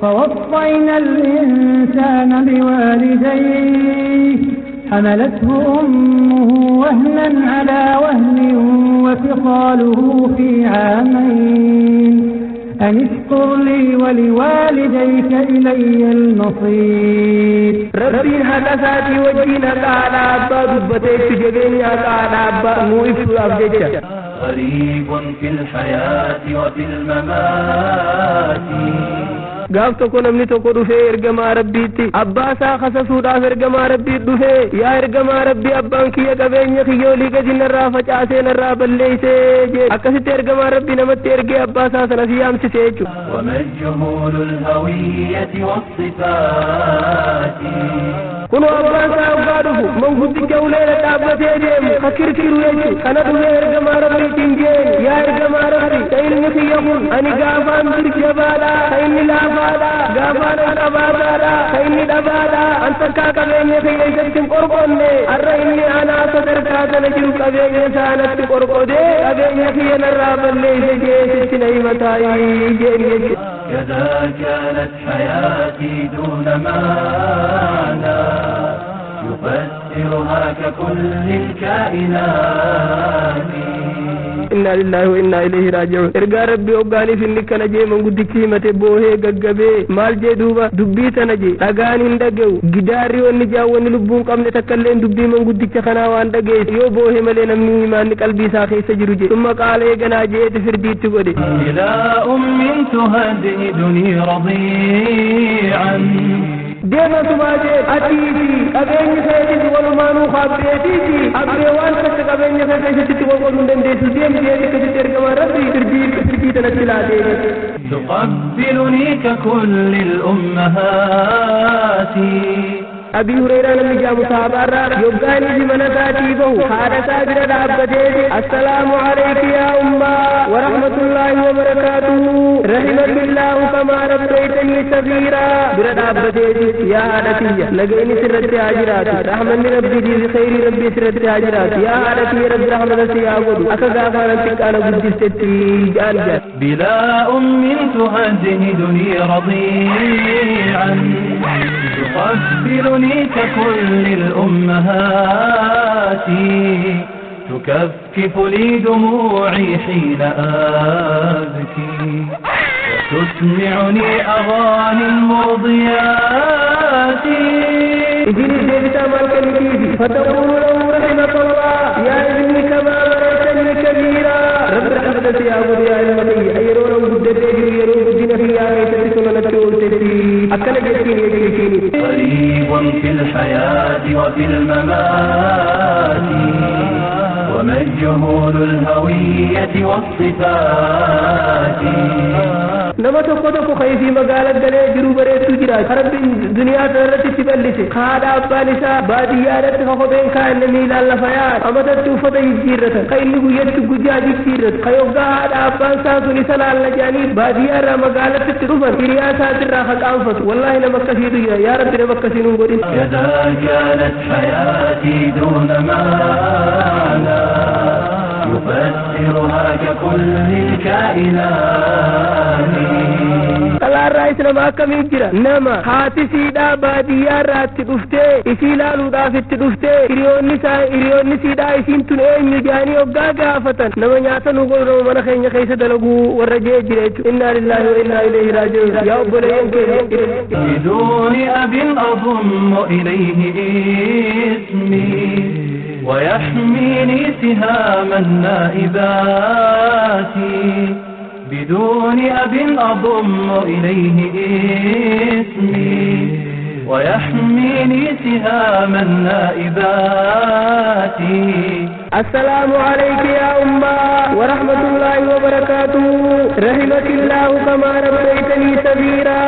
فوصينا الإنسان بوالديه حملته أمه وهنا على وهن وفصاله في عامين أن اشكر لي ولوالديك إلي المصير. ربي حدثاتي وجينا تعالى أبا دبتك جبيني تعالى أبا موئف أبجيك. غريب في الحياة وفي الممات gaaf tokko namni tokko dhufee ergamaa rabbiitti abbaa isaa kasasuudhaaf ergamaa rabbii dhufee yaa ergamaa rabbii abbaan kiyya qabeenya kiyyoolii gadi narraa facaasee narraa balleeysee jee akkasitti ergamaa rabbii namatti ergee abbaa isaa sana si yaamsisee jechuudha. ومجهول الهوية والصفات kunoo abbaan isaa abbaa dhufu manguddicha uleela dhaabbatee deemu ka kirkiru jechuudha. kana dhufee ergamaa rabbiitiin jeen yaa ergamaa rabbii ka inni kiyya kun ani gaafaan dirjabaadha ka inni laafaadha gaafaan dhabaadha ka inni dhabaadha an takkaa qabeenya kiyya isatti hin qorqonne har'a inni anaa sadarkaa kana jiru qabeenya isaanatti qorqodee qabeenya kiyya narraa balleeyse jeesitti na himataayii jeen jechuudha. كذا كانت حياتي دون معنى يفسرها ككل الكائنات. إنا لله وإنا إليه راجعون. إرجع ربي أوغاني في النكا نجي من قد كيمة بوهي غغبي مال جي دوبا دبيتا نجي أغاني ندقو جداري ونجا ونلبون قم نتكلم دبي من قد كخنا واندقي يو بوهي ملينا مني ما قلبي ساخي سجرجي ثم قال إيقنا جيت فرديت قدي إلى أم تهدئني رضيعا ديما سماجي أتيتي أبيني سيدي والمانو خابيتي أبيوان فتك أبيني سيدي والمانو دنديسو ديم جيتي كتير كما ربي ترجي تنسلا ديما تقبلني ككل الأمهات. أبي هريرة لم يجاب صحابة يبقاني بمنتاتي بهو هذا سابر دابته السلام عليك يا أمة ورحمة الله وبركاته رحمك الله كما ربيتني صغيرا بردابته يا عادتي لقيني سرت هاجرات رحمني ربي دي خير ربي سرت هاجرات يا عادتي رب رحمة سيابد أكغافانا تكانا قدستي جانجا بلا أم تهدئني رضيعا تقبلني ككل الأمهات تكفكف لي دموعي حين أبكي وتسمعني أغاني المرضيات. إذن الجيبتا مالك نتيجي فتقول له رحمة الله يا ابني كما مرتني كبيرا رب رحمة يا أبو يا المدي أيرون قدتي يرون قدنا في آية سنة تولتي أكل جسيني يجيني. غريب في الحياة وفي الممات ومجهول الهوية والصفات. nama tokko tokko kayfii magaalaa galee jiru bareetu jira rabbiin duniyaa irratti itti bal'ise haadha abbaan isaa baadiyyaadhatti kopheen kaa'anne miilaan lafa yaa'an amatatti uffata jijjiirratan ka inni guyyatti guyyaa jijjiirratu ka yoggaa haadha abbaan isaa sun isa laalla jedhanii baadiyyaa irraa magaalatti itti dhufan hiriyaa isaatirraa haqaanfatu wallaahi nama akkasiitu jira yaa rabbi nama akkasii nun godhin. كذا كانت حياتي دون معنى يفسرها ككل الكائنات. Kalaarraa isa nama akkamii jira nama haati siidhaa baadiyyaa irraa itti dhuftee isii ilaaluudhaaf itti dhuftee hiriyoonni siidhaa isiin tun eenyu jedhanii hoggaa gaafatan nama nyaata nu godhu nama mana keenya keessa dalaguu warra jee jira jechuudha. innaa lillaahi wa innaa ilayhi raaji'uun. yaa obboleeyyan keenya بدون أب أضم إليه اسمي ويحميني سهام النائبات. بدون أب أضم إليه اسمي ويحميني سهام النائبات. السلام عليك يا أمة ورحمة الله وبركاته رحمك الله كما ربيتني صغيرا.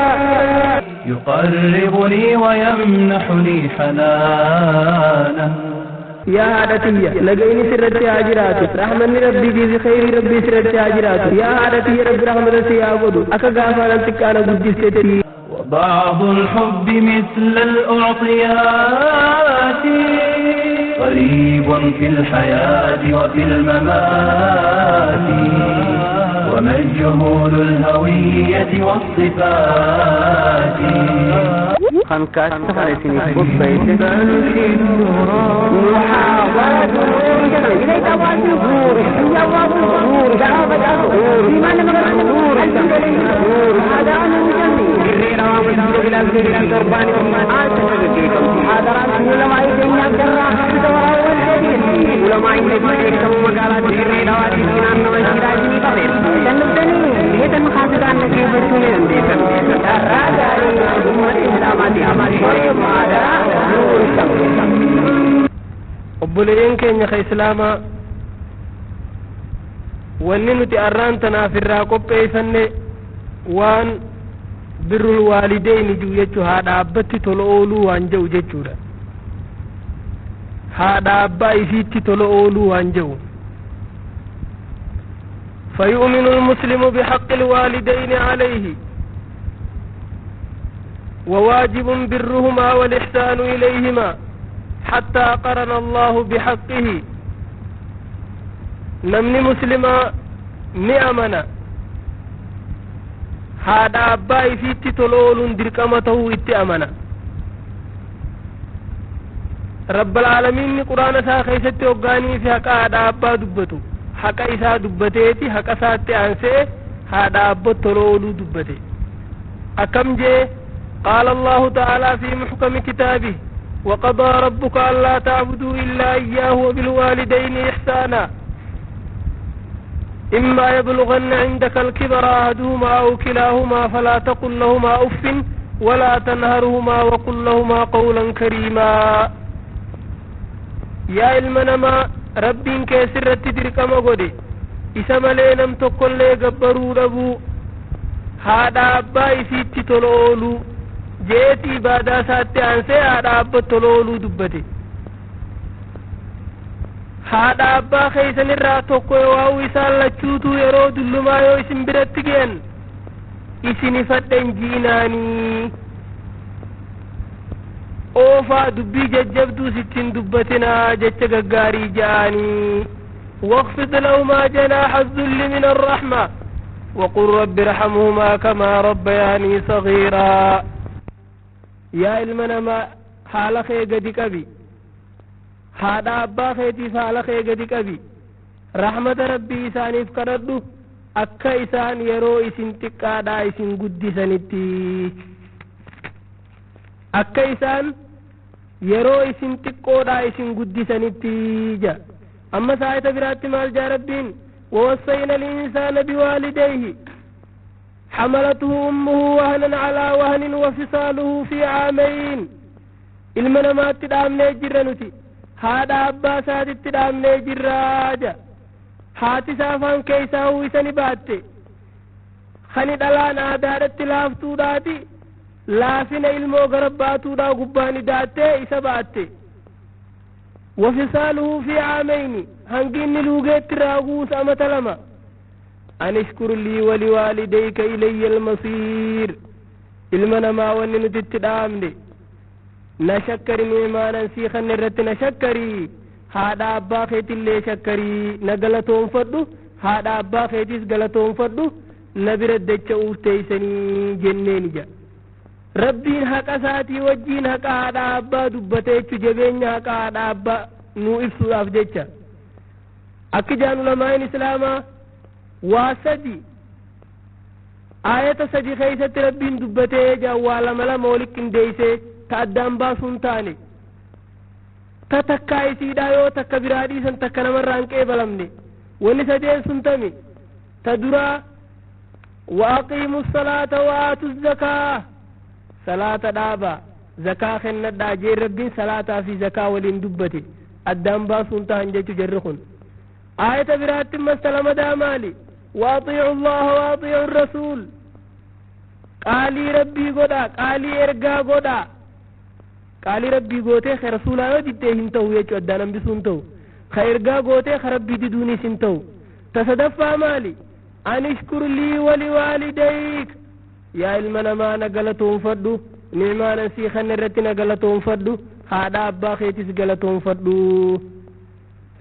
يقربني ويمنحني حنانا يا عادتي لقيني سرت هاجرات رحمني ربي دي خير ربي سرت هاجرات يا عادتي رب رحمة سيابد أكا غافانا تكانا قدستي. وبعض الحب مثل الأعطيات قريب في الحياة وفي الممات ومجهول الهوية والصفات. خان كاس تفرسني خط بيت محاولة إليك أوان الظهور هي أوان الظهور دعوة الظهور بما نمر الظهور هذا أنا مجمي جرينا ومجمد إلى القربان آتنا محاضرات علماء الدنيا كراء دورا والحديث علماء النبي كم مقالات جرينا واتفنا وشراجني قبل تنبتني هيدا مخاطر عن نجيب السنين بيكم تراجع أمة إسلاماتي أمالي ماذا نور obboleeyyan keenya ka islaamaa wanni nuti arraan tanaaf irraa qopheessanne waan birrul waalideyni jiru jechuu haadha abbatti tola ooluu waan jedhu jechuudha. haadha abbaa isiitti tola ooluu waan jedhu فيؤمن المسلم بحق الوالدين عليه وواجب برهما والإحسان إليهما حتى قرن الله بحقه نمني مسلما نعمنا هذا أباي في تطلول دركمته اتأمنا رب العالمين قرآن ساخي ستي وقاني في حقا هذا أبا دبتو حقا إسا دبتيتي حقا ساتي أنسي هذا أبا تطلول دبتي أكم جي قال الله تعالى في محكم كتابه وقضى ربك ألا تعبدوا إلا إياه وبالوالدين إحسانا إما يبلغن عندك الكبر أحدهما أو كلاهما فلا تقل لهما أف ولا تنهرهما وقل لهما قولا كريما يا المنما ربي كسر تدرك مغدي إسم لينم تقل لي قبروا ربو هذا أباي في تتلولو jeeti ibaadaa isaatti aansee haadha abbaa tolooluu dubbate haadha abbaa keessanirraa tokko yoo isaan lachuutu yeroo dullumaa yoo isin biratti ga'an isin ifadhan jiinaanii oofaa dubbii jajjabduu sittiin dubbatinaa jecha gaggaarii ja'anii واخفض لهما جناح الذل من الرحمة وقل رب ارحمهما كما ربياني صغيرا يا المنما حال خيغة قبي هذا أبا خيتي فال خيغة قبي رحمة ربي إساني فكردو أكا إسان يرو إسن تقادا إسن قد سنتي أكا إسان يرو إسن تقودا إسن قد سنتي جا أما ساية برات مال جا ربين ووصينا الإنسان بوالديه حملته أمه وهنا على وهن وفصاله في عامين المنامات تدام نجر نتي هذا أبا ساد تدام نجر راجا هاتي سافان كيسا هو سني باتي خني دلانا دارت لافتو داتي لافين علمو غرباتو دا قباني داتي إسا باتي وفصاله في عامين هنجين لوغيت راغوس أمتلما أن اشكر لي ولوالديك إلي المصير المنما ونن تتدامني نشكر ميمانا سيخا نرت نشكري هذا أبا خيت اللي شكري نقلتهم فردو هذا أبا خيتيس قلتهم فردو نبرد دجا أوفتيسني جنين جا ربين حقا ساتي وجين حقا هذا أبا دبتيچو جبين حقا هذا أبا نو إفسو أفجيچا أكجان علماء إسلاما واسدي آية سدي خيسة ربين دبته جوالا ملا مولك انديسه تأدام باسون تاني تتكاي سيدا يو تكبرادي سن تكنمر رانكي بلمني وني سدين سنتمي تدرا وأقيموا الصلاة وآتوا الزكاة صلاة دابا زكاة خنة دا جير ربين صلاة في زكاة ولين دبته أدام باسون تانجي تجرخون آية برات مستلم دامالي واطيعوا الله واطيعوا الرسول قالي ربي قدا قالي ارقا قدا قالي ربي قوتي خير رسولا ودته هنتو يجو ادانم بسنتو خيرقا قوتي خربي دوني سنتو تصدفى مالي أن اشكر لي ولوالديك يا المنا ما نقلتهم فردو نعمانا سيخا نرتي نقلتهم فردو هذا أبا خيتيس قلتهم فردو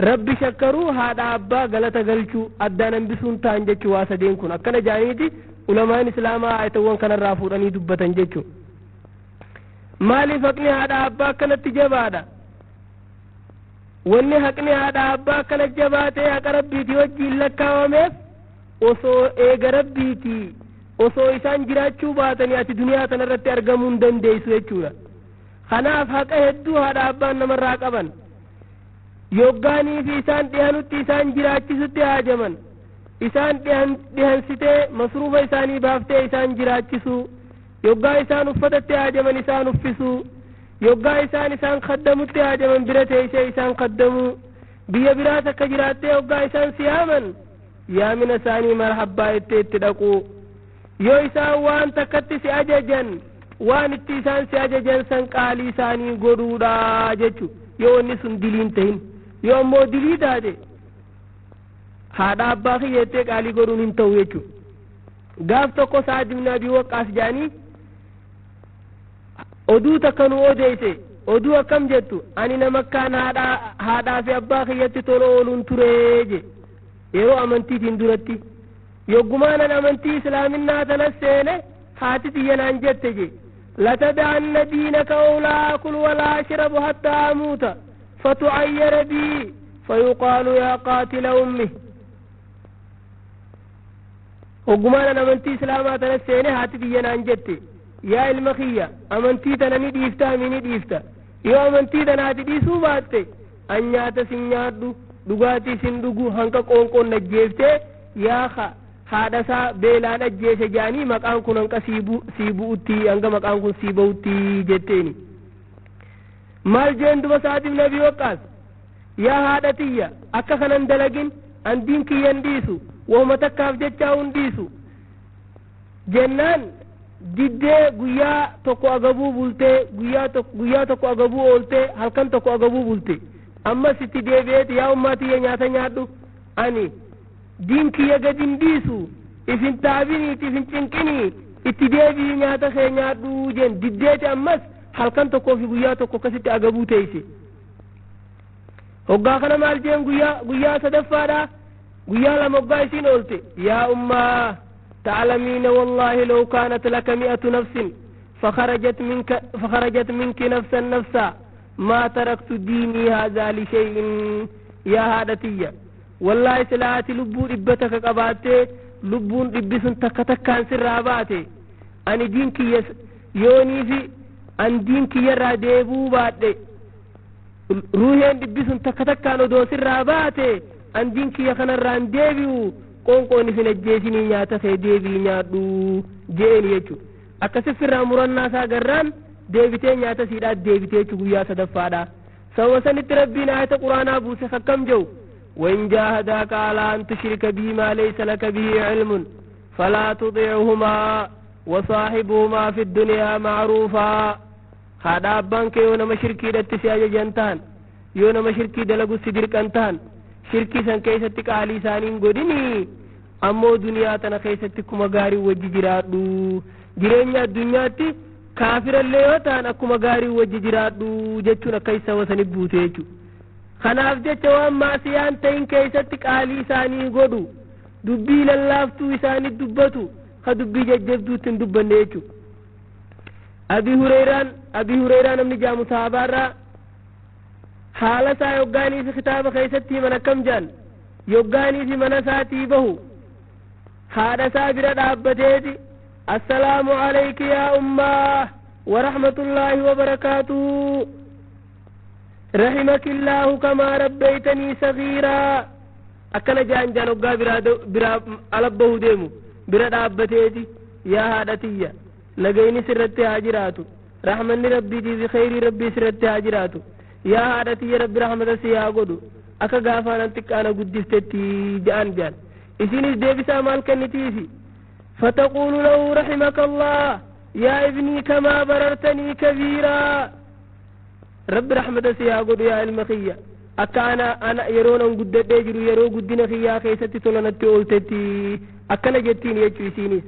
ربي شكروا هذا أبا غلطة غلطو أدانا بسون تانجتشو واسدين كون أكنا جانيتي علماء الإسلام آيتوان كان الرافور أني دبتان جتشو maaliif haqni haadha abbaa akkanatti jabaadha wanni haqni haadha abbaa akkana jabaatee haqa rabbiitii wajjiin lakkaawameef osoo eega rabbiitii osoo isaan jiraachuu baatanii ati duniyaa tanarratti argamuu hin dandeessu jechuudha. kanaaf haqa hedduu haadha abbaan namarraa qaban yoggaanii fi isaan dhihanutti isaan jiraachisutti haajaman isaan dhihansitee masruufa isaanii baaftee isaan jiraachisu yoggaa isaan uffatatti haajaman isaan uffisu yoggaa isaan kaddamutti haajaman bira teessee isaan kaddamu biyya biraa takka jiraattee yoggaa isaan siyaaman yaamina isaanii marhabbaa itti dhaqu yoo isaan waan takkatti si ajajan waan itti isaan si ajajan san qaalii isaanii godhuudha jechu yoo inni sun diliin tahin yoo ammoo dilii taate haadha abbaa kiyyettee qaalii godhuun hin ta'u jechu gaaf tokko Sa'd ibn Abi Waqqaas jaanii oduu takka nu odeeyse oduu akkam jettu ani nama akkaan haadhaa fi abbaa kiyyatti tola ooluun turee je yeroo amantiitiin duratti yoggumaanan amantii islaaminaa tanas seene haati xiyyanaan jette je latada'anna diinaka awlaa akul walaa ashrabu hattaa amuuta fatucayyara bii fayuqaalu yaa qaatila ummi hoggumaanan amantii islaamaa tanas seene haati xiyyanaan jette yaa ilma kiyya amantii tana ni dhiifta mi ni dhiifta yoo amantii tanaati dhiisuu baatte an nyaata sin nyaadhu dhugaatii sin dhugu hanqa qoonqoon ajjeeftee yaa haadhasaa beelaan ajjeese jaanii maqaan kun hanqa sii bu'utti hanga maqaan kun sii ba'utti jetteeni maal jeen duba Sa'd ibn Abi Waqqaas yaa haadha tiyya akka kanan dalagin an diin kiyyan dhiisu wahuma takkaaf jechaa hun dhiisu jennaan diddee guyyaa tokko agabuu bultee guyyaa tokko agabuu ooltee halkan tokko agabuu bulte ammas itti deebi'eeti yaa ummaa tiyya nyaata nyaadhu ani diin kiyya gadin dhiisu ifin taabiniiti ifin cinqinii itti deebi'i nyaata kee nyaadhu jeen diddeeti ammas halkan tokkoo fi guyyaa tokko akkasitti agabuu teeyse hoggaa kana maal jeen guyyaa sadaffaadha guyyaa lama hoggaa isiin oolte yaa ummaa تعلمين والله لو كانت لك 100 نفس فخرجت منك نفسا ما تركت ديني هذا لشيء يا هادتي والله سلاتي لبو إبتك قباتي لبون إبسن تكتكان سراباتي أني دينك يوني في أن دينك يرى ديبو باتي روحين إبسن تكتكان ودو سراباتي أن دينك يخنران ديبو qoonqoon isin ajjeesinii nyaata kee deebii nyaadhu jeeni jechuudha akkasitti irraa murannaa isaa garraan deebitee nyaata siidhaa deebitee jechuudha guyyaa sadaffaadha sababa sanitti rabbiin ayata quraanaa buuse akkam jedhu وإن جاهداك على أن تشرك بي ما ليس لك به علم فلا تطيعهما وصاحبهما في الدنيا معروفا هذا أبانك يونا مشركي دتسياج جنتان يونا مشركي دلقو سدرك أنتان shirkii san keessatti qaalii isaaniin godhini ammoo duniyaa tana keessatti kuma gaarii wajji jiraadhu jireenya addunyaatti kaafirallee yoo ta'an akkuma gaarii wajji jiraadhu jechuun akka isa wasaniif buute jechuudha kanaaf jecha waan maasiyaan ta'in keessatti qaalii isaanii godhu dubbii lallaaftuu isaanii dubbatu ka dubbii jajjabduutti hin dubbanne jechuudha Abi Hurayraan namni jaamu saabaarraa haala isaa yoggaanii fi kitaaba keessatti himan akkam jaan yoggaanii fi mana isaatii bahu haadha isaa bira dhaabbateeti assalaamu alayki yaa ummaa wa rahmatullaahi wa barakaatuhu rahimaki kamaa rabbaytanii sagiiraa akkana jaan hoggaa biraa alabbahu deemu bira dhaabbateeti yaa haadha tiyya nagayni sirratti haa jiraatu rahmanni rabbiitii fi khayrii rabbii sirratti haa jiraatu yaa haadhati ya rabbi rahmata si yaa godhu akka gaafaanan xiqqaana guddiftetti ja'an jaan isinis deebisaa maal kennitiifi fataqulu lahu rahimaka allah yaa ibnii kamaa barartanii kabiiraa rabbi rahmata si yaa godhu yaa ilma kiyya akka ana yeroonan guddadhee jiru yeroo guddina kiyyaa keessatti tolanatti ooltetti akkana jettiin jechuu isinis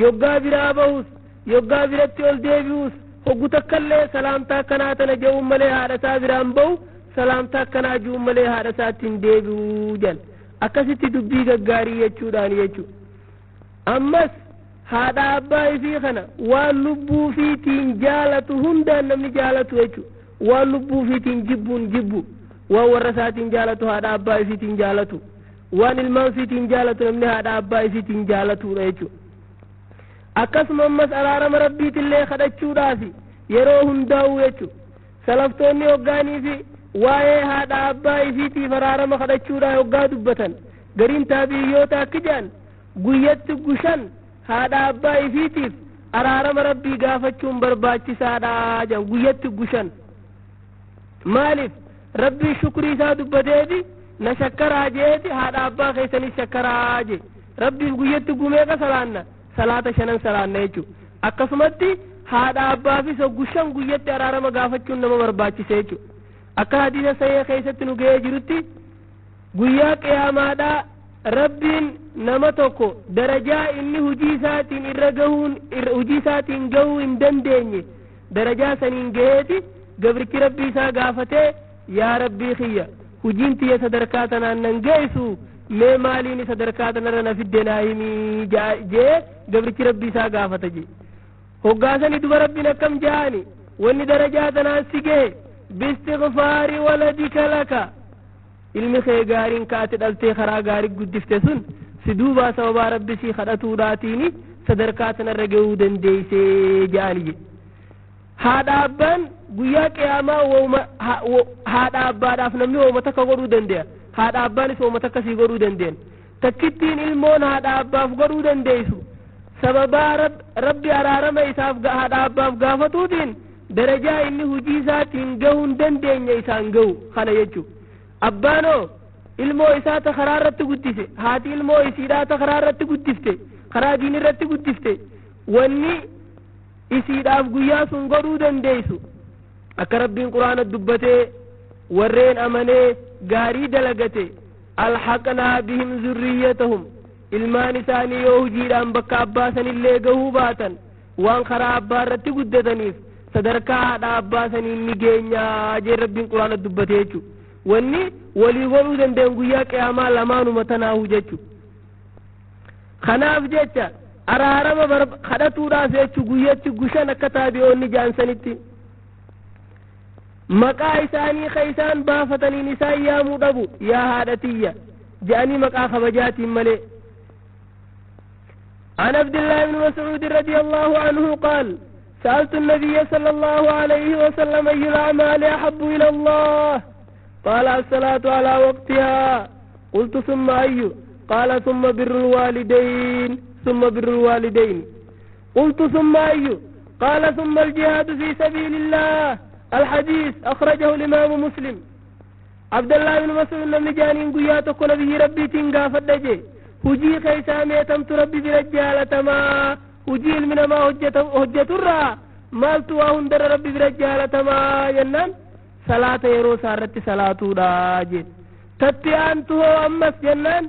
yoggaa biraa bahus yoggaa biratti ol deebi'us hoggu takkallee salaamtaa akkanaa tana je'uun malee haadha isaa biraan bahu salaamtaa akkanaa je'uun malee haadha isaattiin deebi'uu jan akkasitti dubbii gaggaarii jechuudhaan jechuudha ammas haadha abbaa isii kana waan lubbuu fiitiin jaalatu hundaan namni jaalatu jechuudha waan lubbuu fiitiin jibbu waan warra isaatiin jaalatu haadha abbaa isiitiin jaalatu waan ilmaan fiitiin jaalatu namni haadha abbaa isiitiin jaalatudha jechuudha akkasuma ammas araarama rabbiitillee kadhachuudhaaf yeroo hundaa'u jechuudha salaftoonni hoggaanii fi waa'ee haadha abbaa isiitiif araarama kadhachuudhaaf hoggaa dubbatan gariin taabiyyoota akka jedhan guyyatti gushan haadha abbaa isiitiif araarama rabbii gaafachuun barbaachisaadha jedhan guyyatti gushan maaliif rabbii shukrii isaa dubbateeti na shakkaraa jeeti haadha abbaa keessanis shakkaraa je rabbiif guyyatti gumeeqa salaanna salaata 5 salaanna jechuudha akkasumatti haadha abbaafis gushan guyyatti araarama gaafachuun nama barbaachisa jechuudha akka hadiisa sahih keessatti nu ga'ee jirutti guyyaa qiyaamaadha rabbiin nama tokko darajaa inni hujii isaatiin gahuu hin dandeenye darajaa saniin gaheeti gabrichi rabbii isaa gaafatee yaa rabbii kiyya hujiin tiyya sadarkaa tanaan nan geessu mee maaliin sadarkaa tanarra na fidde naa himii jee gabrichi rabbii isaa gaafata je hoggaasanii duba rabbiin akkam jaani wanni darajaa tanaan si gahe biistighfaari waladika laka ilmi kee gaariin kaati dhaltee karaa gaarii guddifte sun si duubaa sababaa rabbi sii kadhatuudhaatiini sadarkaa tanarra gahuu dandeeysee jaani je haadha abbaan guyyaa qiyaamaa haadha abbaadhaaf namni wooma takka godhuu dande'a haadha abbaanis wooma takka sii godhuu dandeen takkittiin ilmoon haadha abbaaf godhuu dandeeysu sababaa rabbi araarama isaaf haadha abbaaf gaafatuutiin darajaa inni hujii isaatiin gahuu hin dandeenye isaan gahu kana jechuu abbaanoo ilmoo isaa ta karaa irratti guddise haati ilmoo isiidhaa ta karaa irratti guddifte karaa diin irratti guddifte wanni isiidhaaf guyyaa sun godhuu dandeeysu akka rabbiin quraana dubbatee warreen amanee gaarii dalagate alhaqnaa bihim zurriyyatahum ilmaan isaanii yoo hujiidhaan bakka abbaa sanillee gahuu baatan waan karaa abbaa irratti guddataniif sadarkaa haadha abbaa sanii ni geenyaa jee rabbiin quraana dubbatee jechuudha wanni walii godhuu dandeen guyyaa qiyaamaa lamaanuma tanaahu jechuudha kanaaf jecha araarama kadhatuudhaaf jechu guyyatti gushan akka taabi'oonni jaansanitti maqaa isaanii ka isaan baafataniin isaan yaamuu dhabu yaa haadhatiyya je'anii maqaa kabajaatiin malee عن عبد الله بن مسعود رضي الله عنه قال سألت النبي صلى الله عليه وسلم أي الأعمال أحب إلى الله قال الصلاة على وقتها قلت ثم أي قال ثم بر الوالدين قلت ثم أي قال ثم الجهاد في سبيل الله الحديث أخرجه الإمام مسلم عبد الله بن مسعود لم جانين قياتك نبي ربي تنقى فدجي هجي خيسا ميتمت ربي برجالة ما هجي من ما هجة الرا مالتوا هندر ربي برجالة ما جنان صلاة يرو سارت صلاة راجل تتيانته أمس جنان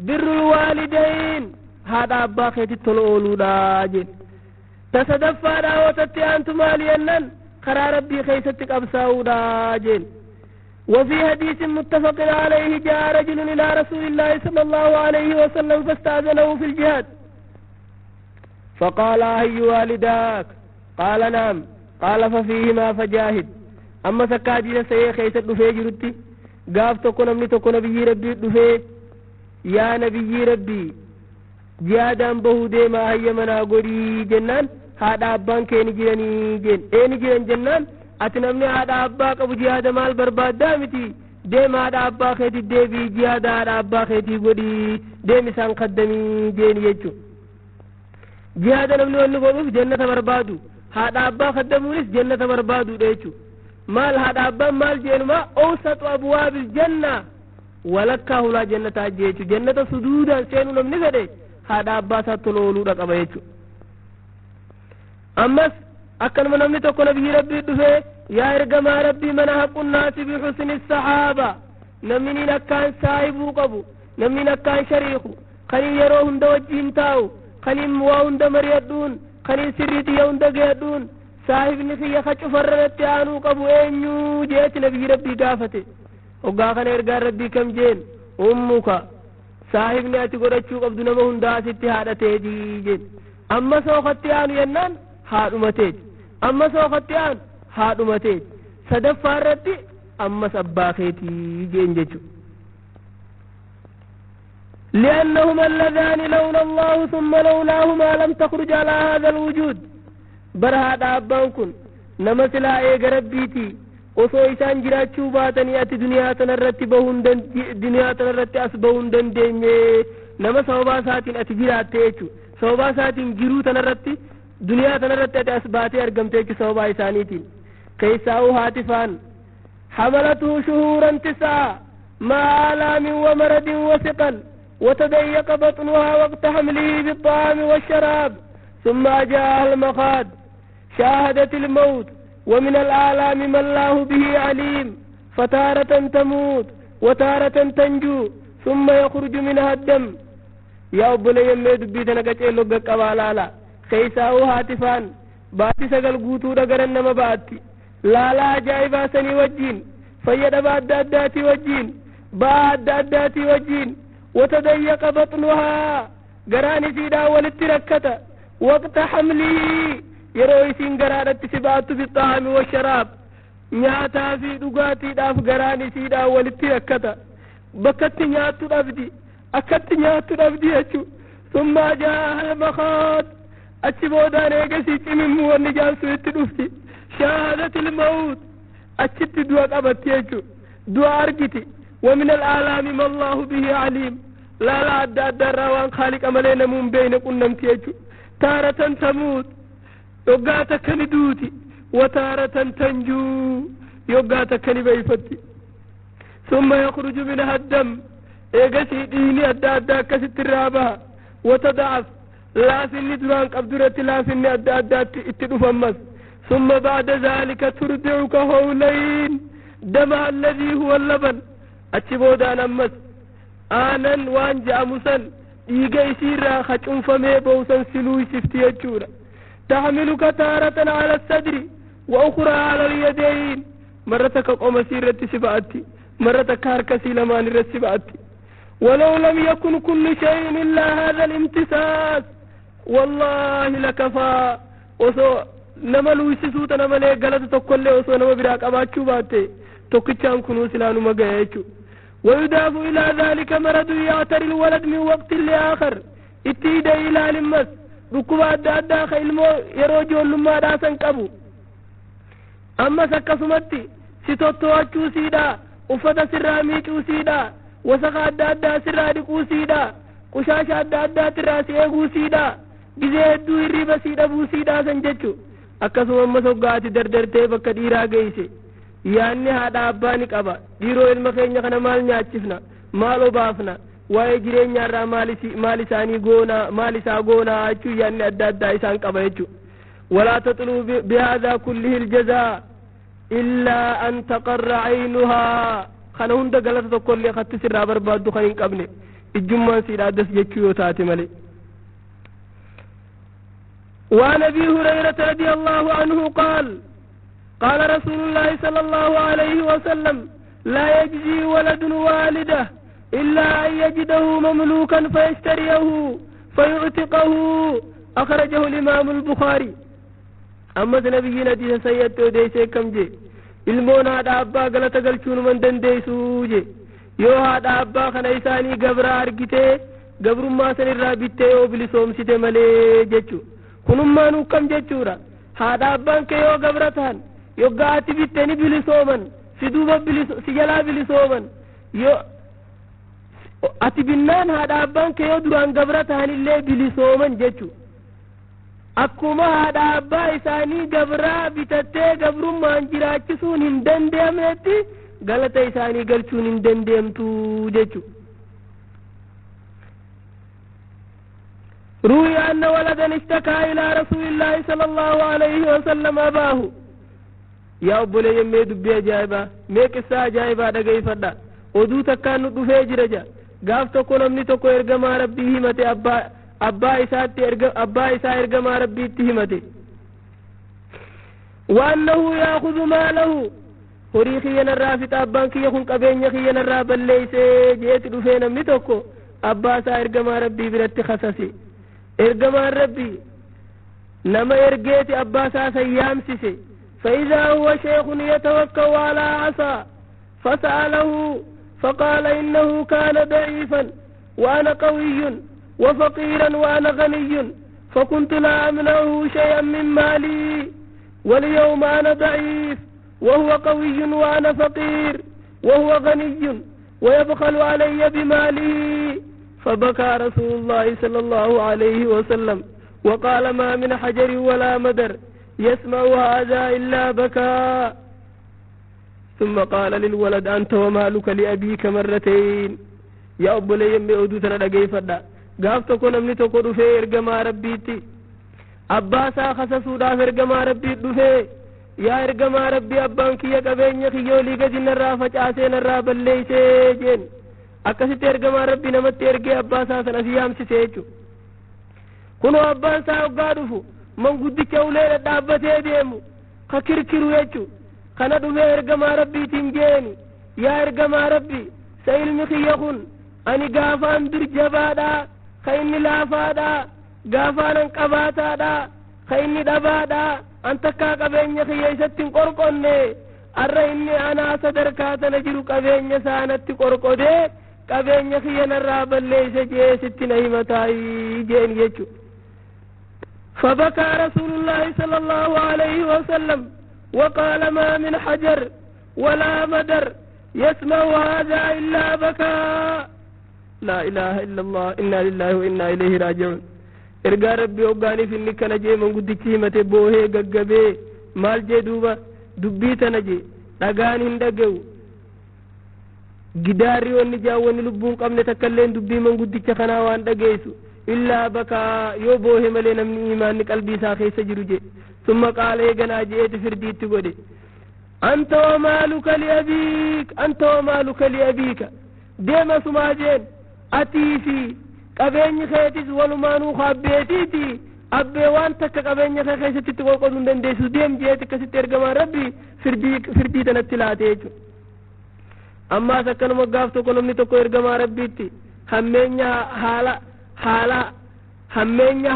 بر الوالدين هذا أبا خيتي تلولو راجل تصدفا داو تتيانتو مالي جنان خرا ربي خيستك أبساو راجل وفي حديث متفق عليه جاء رجل إلى رسول الله صلى الله عليه وسلم فاستأذنه في الجهاد فقال أي والداك قال نعم قال ففيهما فجاهد أما سكاجي سيئ خيست دفي جرتي قاف تكون أمني تكون نبي ربي دفي يا نبي ربي جهادا بهودي ما هي منا قولي جنان هذا أبان كيني جراني جن ايني جران جنان أتنمني هذا أباك أبو جهاد مال برباد دامتي ديم هذا أباك هيتي ديبي جهاد هذا أباك هيتي قولي ديم سان قدمي جين يجو جهاد نمني ونقوم في جنة بربادو هذا أباك قدمونيس جنة بربادو ديجو مال هذا أبان مال جنما أوسط أبواب الجنة ولكه لا جنة أجيجو جنة سدودا سينو نمني قدي هذا أباك تلولو لك أبيجو أمس أكل من أمني تكون به ربي دفه يا إرقم ربي من حق الناس بحسن الصحابة نمني نكان سايبو قبو نمني نكان شريخو خني يروهم دوجين تاو خني مواهم دمريدون خني سريتي يوم دقيدون صاحب نخي خچو فررت آنو قبو اينيو جيت نبي ربي قافته وقاقن إرقار ربي كم جين أمك صاحب ناتي قرأتشو قبدو نمهم داس اتحادة تيجي جين أما سوختيان ينان هادمتيج أما سوختيان هادمتيج سدفارتي أما سباخيتي جنججو لأنهما اللذان لولا الله ثم لولاهما لم تخرج على هذا الوجود برها دابانكن نمثلا ايغ ربيتي osoo isaan jiraachuu baatanii ati duniyaa tanarratti duniyaa tanarratti as bahuu hin dandeenye nama sababaa isaatiin ati jiraatte jechuudha. Sababaa isaatiin jiruu tanarratti duniyaa tanarratti ati as baatee argamte jechuudha sababaa isaaniitiin. Keessaa'uu haatifaan حملته شهورا تسعة مع آلام ومرض وثقل وتضيق بطنها وقت حمله بالطعام والشراب ثم جاء المخاض شاهدت الموت ومن الآلام ما الله به عليم فتارة تموت وتارة تنجو ثم يخرج منها الدم يا أبولي يميد بيتنا كتير لبك أوالالا خيساو هاتفان باتي سقل قوتو دقرن ما باتي لا لا جايبا سني وجين فيد بعد داداتي وجين بعد داداتي وجين وتضيق بطنها قراني سيدا ولتركتا وقت حملي yeroo isin garaadhatti si baattu fi xaami wa sharaab nyaataa fi dhugaatiidhaaf garaan isiidhaan walitti rakkata bakkatti nyaattu dhabdi akkatti nyaattu dhabdi jechuu summaa jaa halmakaat achi boodaan eegasii cimimmu wanni jaamsu itti dhufti shahaadatil mawut achitti du'a qabatti jechuu du'a argiti ومن الآلام ما الله به عليم لا لا أدى أدى الروان خالق أملي نمون بين قنم تيجو تارة تموت يوغاتا كني دوتي وتارة تنجو يوغاتا كني بيفتي ثم يخرج منها الدم ايغسي ديني أدى أدى كست الرابها وتضعف لا سني دران قبدرة لا سني أدى أدى اتدفمس ثم بعد ذلك ترضعك هولين دم الذي هو اللبن أتشبودا نمس آنن وانجا مسن إيغا يسيرا خجون فمي بوسن سلوي سفتي الجورة تحملك تارة على الصدر وأخرى على اليدين مرتك قوم سيرة سبعتي مرتك هاركسي لمان الرسبعتي ولو لم يكن كل شيء إلا هذا الامتساس والله لكفى وسو نملو يسسوت نملي غلط تقول لي وسو نما براك أباتشو باتي توكيشان كنو سلانو مغايشو ويضاف إلى ذلك مرض يعتري الولد من وقت لآخر اتيد إلى المس ركوب أدى خيلمو يروجو لما داسن كبو أما سكسمتي ستوتواتشو سيدا وفتا سراميشو سيدا وسخا أدى سرادكو سيدا قشاش أدى تراسي ايغو سيدا جزي هدو الربا سيدا بو سيدا سنججو أكسو أما سوقاتي دردرتي بكا ديرا جيسي yaanni haadha abbaani qaba dhiiroo ilma keenya kana maal nyaachifna maal obaafna waa'ee jireenyaarraa maal isaanii goona maal isaa goona jechuu yaanni adda addaa isaan qaba jechuu walaa taxluu bihaadhaa kullihi iljazaa illaa an taqarra caynuhaa kana hunda galata tokkollee katti sirraa barbaaddu kan hin qabne ijjummaan siidhaa das jechuu yoo taate malee وعن أبي هريرة رضي الله عنه قال رسول الله صلى الله عليه وسلم لا يجزي ولد والده إلا أن يجده مملوكا فيشتريه فيعتقه أخرجه الإمام البخاري أما نبينا دي سيدتو ديسي كم جي ilmoon haadha abbaa galata galchuun man dandeessuu je yoo haadha abbaa kana isaanii gabra argitee gabrummaa san irraa bittee yoo bilisoomsite malee jechuu kunummaanuu kam jechuudha haadha abbaan kee yoo gabra ta'an yoggaa ati bittee ni bilisooman si duuba si jalaa bilisooman yoo ati binnaan haadha abbaan kee yoo duraan gabra ta'anillee bilisooman jechuu akkuma haadha abbaa isaanii gabraa bitattee gabrummaan jiraachisuun hin danda'amnetti galata isaanii galchuun hin danda'amtu jechuu روي أن ولدا اشتكى إلى رسول الله صلى الله عليه وسلم أباه يا أبو لي يمي دبي أجايبا ميك السا أجايبا دقي فدا ودو تكانو دفاع جرجا غاف تكو نمني تكو إرغما ربي همتي أبا إسا إرغما ربي تهمتي وأنه يأخذ ماله هريخي ينرافت أبان كي يخون قبين يخي ينراب الليسي جيت دفاع نمني تكو أبا إسا إرغما ربي برت خسسي إرغما ربي نما إرجيت أباسا سيامسسي فإذا هو شيخ يتوكل على عصا فسأله فقال إنه كان ضعيفا وأنا قوي وفقيرا وأنا غني فكنت لا أمنعه شيئا من مالي واليوم أنا ضعيف وهو قوي وأنا فقير وهو غني ويبخل علي بمالي فبكى رسول الله صلى الله عليه وسلم وقال ما من حجر ولا مدر يسمع هذا إلا بكى ثم قال للولد أنت ومالك لأبيك مرتين يا أبو ليم بأودوتنا لقيفة قافتك نمني تقول في إرقما ربيتي أباسا خسسو دا في إرقما ربيت في يا إرقما ربي أبانك يقبين يخيولي قدن الرافة عاسين الراب اللي سيجين أكسي إرقما ربي نمت إرقي أباسا سنسيام سيجو كنو أباسا وقادفو من قدك أولينا دابتي ديمو خكركرو يجو kana dhufe ergamaa rabbiitiin jeeni yaa ergamaa rabbi sa ilmi kiyya kun ani gaafaan dur jabaadha ka inni laafaadha gaafaanan qabaataadha ka inni dhabaadha an takkaa qabeenya kiyya isatti hin qorqonne arra inni anaa sadarkaa tana jiru qabeenya isaanatti qorqodee qabeenya kiyya narraa balleeyse jee sitti na himataayi jeeni jechu فبكى رسول الله صلى الله عليه وسلم وقال ما من حجر ولا مدر يسمع هذا إلا بكاء لا إله إلا الله إنا لله وإنا إليه راجعون إرقى ربي وقاني في النكا نجي من قد كيمة بوهي ققبي مال جدوبة دبيت نجي لقاني اندقو قداري والنجاو ونلبون قبل تكلين دبي من قد كخنا وان دقيسو إلا بكاء يوبوه ملينا من إيمان قلبي ساخي سجرو جي ثم قال يغنا جئت فرديت غدي أنت ومالك لأبيك أنت ومالك لأبيك ديما سماجين أتي في قبين خيتس ولمانو خابيتيتي أبي وانتك قبين خيتس تقول دنديسو ديم جئت كسيت إرقما ربي فرديت نتلاتيجو أما سكن مقافتو كلمني تقول إرقما ربيتي همينيا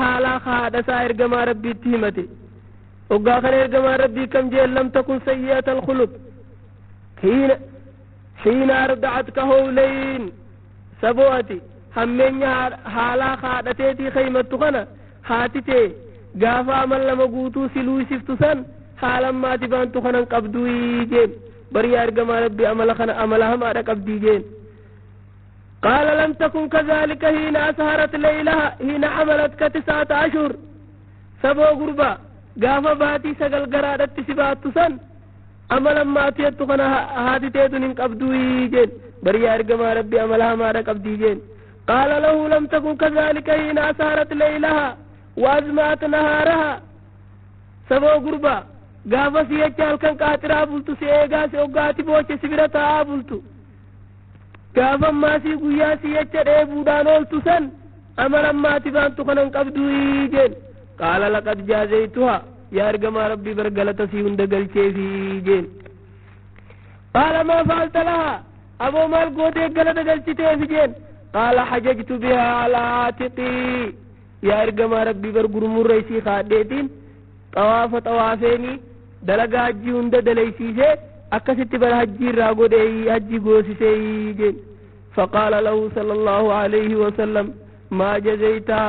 حالا خادسا إرقما ربيتي متي وقا خن إرقما ربي كم جيل لم تكن سيئة الخلق حين أردعتك هولين سبواتي همين حالا خادتي خيمة خنا حاتتي قافا من لما قوتو سلوي سفتسان حالا ما تبان تخنا قبدوي جين بريا إرقما ربي أملها ما قبدي جين قال لم تكن كذلك حين أسهرت ليلها حين عملتك 9 أشهر سبو قربا قافا باتي سقل قرادت سباتو سن أملا ما تيتو خنا هاتي تيتو ننقبدوي جين بريا إرقما ربي أملها ما قبدي جين قال له لم تكن كذلك حين أسهرت ليلها وأزمات نهارها سبو قربا قافا سيجال كان قاترا بلتو سيئغا سيوغاتي بوچه سبرتا بلتو قافا ما سيقويا سيجال ايبودان اولتو سن أملا ما تبانتو خنن قبدوي جين قال لقد جازيتها يا ارقما ربي برقلت سيهن دقل في جين قال ما فعلت لها أبو مال قوتي قلت دقل في جين قال حججت بها على عاتقي يا ارقما ربي برقرمور ريسي خاديتين طوافيني دلقا حجي هند دليسيسي أكست برحجي راقو دي حجي قوسيسي جين فقال له صلى الله عليه وسلم ما جزيتها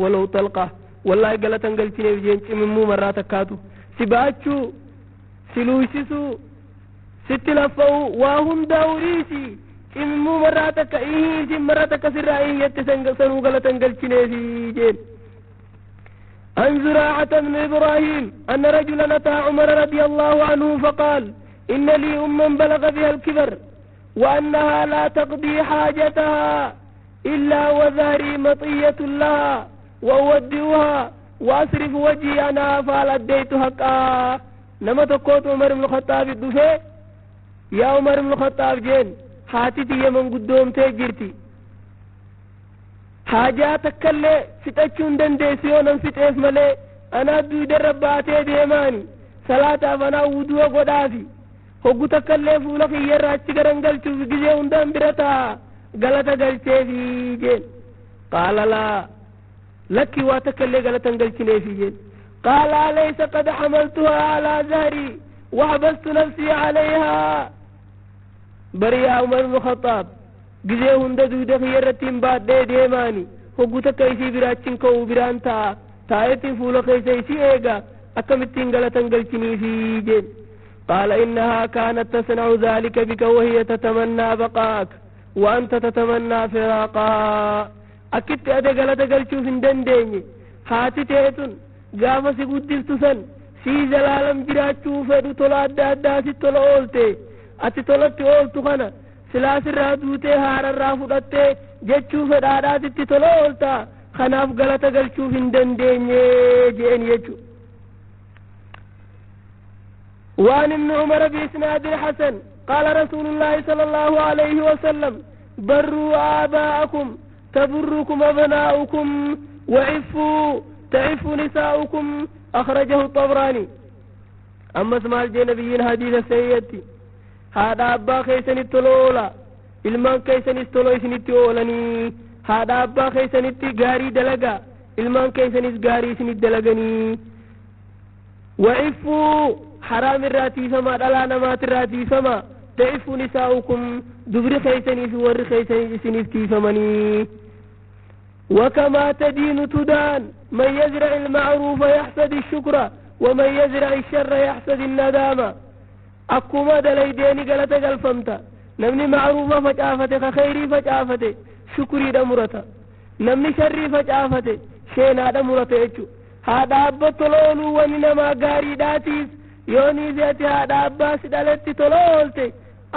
ولو طلقه والله قالت انقلتني بجين ممو مرات كاتو سباتشو سلوسيسو ستلفو واهم داوريسي ممو مرات كايه مرات كسرائي يتسنقل قالت انقلتني بجين عن زراعة بن إبراهيم أن رجلا أتى عمر رضي الله عنه فقال إن لي أما بلغ بها الكبر وأنها لا تقضي حاجتها إلا وذهري مطية لها وأودئها وأصرف وجهي أنا فألديت حقا نما تقوت عمر بن الخطاب الدفاع يا عمر بن الخطاب جين حاتتي يمن قدوم تجرتي حاجاتك اللي فتأتشون دنديسيونا فتأف ملي أنا دوي درباتي ديماني صلاة فانا ودوا قدافي هقوتك اللي فولك يراتي قرنقلتو في قزي هندام برتا قالت قلتي في جين قال لك واتكلي قالت انقلتني في جين قال أليس قد حملتها على ظهري وحبست نفسي عليها بريا عمر بن الخطاب جزيه هندو دخيرتين بعد ديماني هقوتا كيسي براتشن كو برانتا تايتين فولا كيسي ايغا أكمتين قالت انقلتني في جين قال إنها كانت تصنع ذلك بك وهي تتمنى بقاك وأنت تتمنى فراقها أكدت أدى قالت قلتو في دنديني هاتي تيتون قافة سيقودل تسن سي زلالم جراتشو فدو طلع دادا سي طلع أولتي أتي طلعت أولتو خنا سلاس الرادوتي هار الرافضتي جتشو فدادا سي طلع أولتا خناف قالت قلتو في دنديني جين يجو وعن ابن عمر بإسناد الحسن قال رسول الله صلى الله عليه وسلم بروا آباءكم تبركم أبناؤكم وعفوا تعف نساؤكم أخرجه الطبراني أما اسمع الجنبيين حديث السيئة هذا أبا خيسن التلولا ilman keessanis toloo isinitti oolanii haadha abbaa keessanitti gaarii dalagaa ilman keessanis gaarii isinit dalaganii wa'ifuu haraam irraa tiifama dhalaa namaat irraa tiifama ta'ifuu nisaa'ukum dubri keessaniif warri keessanis isiniif tiifamanii وكما تدين تدان من يزرع المعروف يحسد الشكر ومن يزرع الشر يحسد الندامة أكما دليديني قلت قلفمتا نمني معروفة فجافته خيري فجافته شكري دمرتا نمني شري فجافته شينا دمرتا يجو هذا أبا تلولو وننما غاري داتيس يوني زيتي هذا أبا سدالتي تلولتي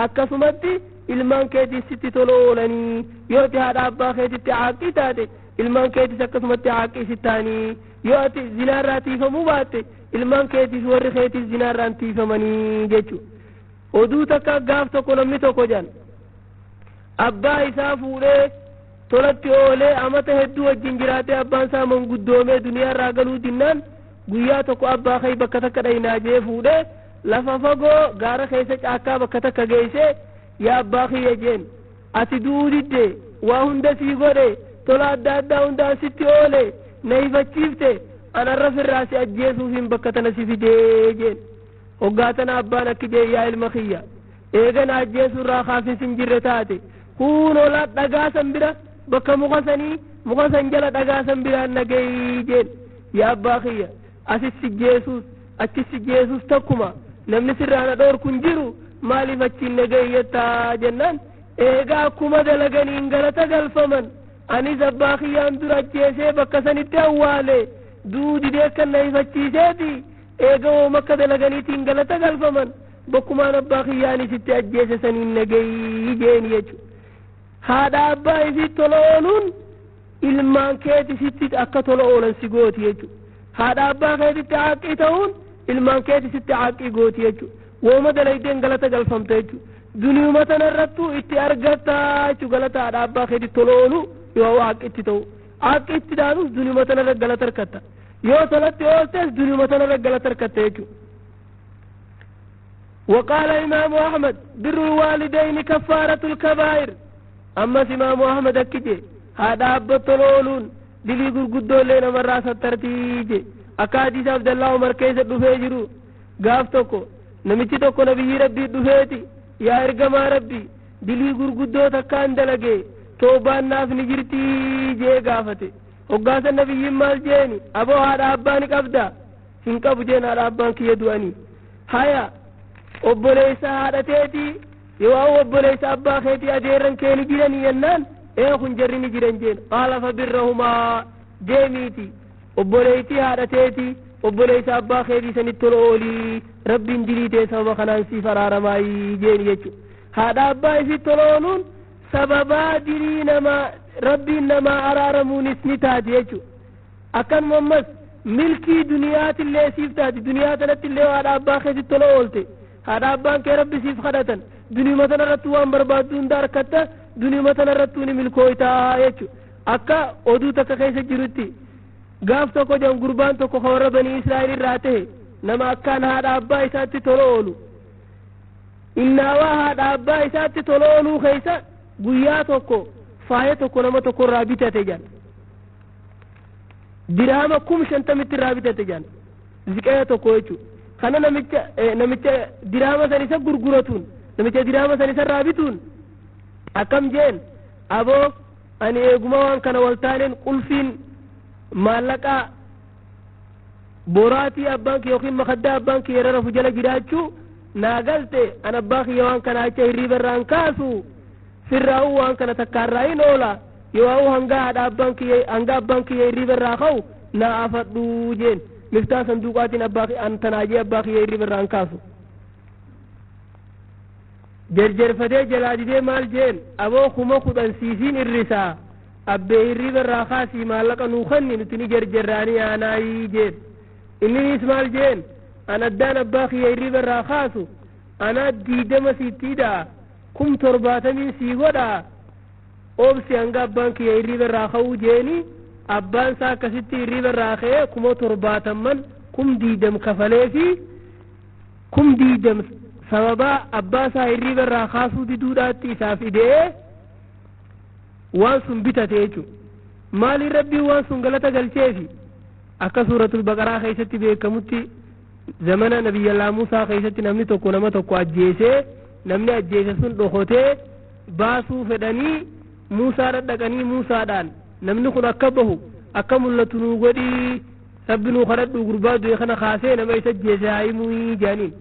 أكسمتي ilman keeti sitti toloolanii yoo ati haadha abbaa keetitti haaqii taate ilman keetis akkasumatti haaqii sittaanii yoo ati zinaarraa tiifamuu baatte ilman keetis warri keetis zinaarraan tiifamanii jechu oduu takka gaaf tokko namni tokko jan abbaa isaa fuudhee tolatti oolee amata hedduu wajjin jiraatee abbaan isaa manguddoomee duniyaarraa galuu dinnaan guyyaa tokko abbaa kee bakka takka dhaynaa jee fuudhee lafa fagoo gaara keessa caakkaa bakka takka geessee yaa abbaa kiyya jeen ati duudidde waa hunda sii godhe tola adda addaa hundaan sitti oole na hifachiifte anarra firraa si ajjeesuufin bakka tana si fidee jeen hoggaatana abbaan akki jee yaa ilma kiyya eegana ajjeesuurraa kaafinsin jirre taate kuun ola dhagaasan bira bakka muka san jala dhagaasan biraan nagayi jeen yaa abbaa kiyya asis si jeesuus achis si jeesuus takkuma namni sirraana dhoorkun jiru maaliif achiin nagayyataa jennaan eegaa akkuma dalaganiin galata galfaman anis abbaa kiyyaan dura ajjeesee bakka sanitti awwaale duudidee kan na hifachiiseeti eega oom akka dalaganiitiin galata galfaman bakkumaan abbaa kiyyaanis itti ajjeese saniin nagayi jeeni jechu haadha abbaa isii tola ooluun ilmaan keeti sitti akka tola oolan si gooti jechu haadha abbaa keetitti haaqii ta'uun ilmaan keeti sitti haaqii gooti jechu wooma dalaydeen galata galfamta jechu duniyuma tanarrattu itti argatta jechu galata haadha abbaa keetti toloolu yoo haaqitti ta'u haaqitti daanus duniyuma tanarra galata argatta yoo tolatti ooltes duniyuma tanarra galata argatta jechu وقال إمام أحمد بر الوالدين كفارة الكبائر أما إمام أحمد أكيد هذا أبا تلولون دلي قدو لنا مرة سترتيجي أكاديس عبد الله عمر كيسة دفاجرو قافتوكو namichi tokko nabiyyi rabbii dhufeeti yaa ergamaa rabbii dilii gurguddoo takkaan dalage toobaan naaf ni jirtii jee gaafate hoggaasan nabiyyiin maal jeeni aboo haadha abbaa ni qabda hin qabu jeen haadha abbaan kiyya du'anii haya obboleessa haadhateeti yoo obboleessa abbaa keetii adeerran kee ni jiranii yennaan kun jarri ni jiran jeen qaala fa birrahumaa jeemiiti obboleettii haadhateeti obboleessa abbaa keetii sanitti tola oolii rabbiin diliitee sababa kanaan siif araaramaayii jeeni jechuudha haadha abbaa isii tola ooluun sababaa dilii namaa rabbiin namaa araaramuunis ni taati jechuudha akkanuma ammas milkii duniyaatillee siif taati duniyaa tanattillee haadha abbaa keetii tola oolte haadha abbaan kee rabbi siif kadhatan duniyuma tanarrattuu waan barbaaddu hunda harkatta duniyuma tanarrattuu ni milkooytaa jechuudha akka oduu takka keessa jirutti gaaf tokko jan gurbaan tokko warra banii israa'el irraa ta'e nama akkaan haadha abbaa isaatti tola oolu innaawaa haadha abbaa isaatti tola ooluu keessa guyyaa tokko faaya tokko nama tokko irraa bitate jan dirhama 50 irraa bitate jaan ziqaya tokko jechu kana namicha dirhama san isa gurguratuun namicha dirhama san isa irraa bituun akkam jeen aboo ani eeguma waan kana waltaaneen qulfiin maallaqaa boraatii abbaan kiyya yookiin makaddaa abbaan kiyya irra rafu jala jiraachuu naa galte an abbaa kiyya waan kana acha hirriiba irraan kaasu sirraa'uu waan kana takkaarraa hin oola yoo hanga abbaan kiyya hirriiba irraa ka'u naa afadhuu jeen miftaa sanduuqaatiin an tanaajee abbaa kiyya hirriiba irraan kaasu jarjarfatee jalaa didee maal jeen aboo 10,000 siisiin irrisaa abbee hirriiba irraa kaasii maallaqa nuu kanni nuti ni jarjarraanii aanaayii jeen inninis maal jeen an addaan abbaa kiyya hirriiba irraa kaasu ana 20 siittiidha 70 sii godha obsi hanga abbaan kiyya hirriiba irraa ka'uu jeeni abbaan isaa akkasitti hirriiba irraa ka'ee 70 20 kafalee fi 20 sababaa abbaa isaa hirriiba irraa kaasuu diduudhaatti isaaf idee waan sun bitate jechuudha maaliin rabbiin waan sun galata galcheefi akka suuratul baqaraa keessatti beekamutti zamana nabiyyallaa Muusaa keessatti namni tokko nama tokko ajjeesee namni ajjeese sun dhokotee baasuu fedhanii Muusaa dhaqanii Muusaadhaan namni kun akka bahu akka mul'atu nuu godhii rabbi nuu kadhadhu gurbaa du'e kana kaasee nama isa ajjeese haa himuu jaaniin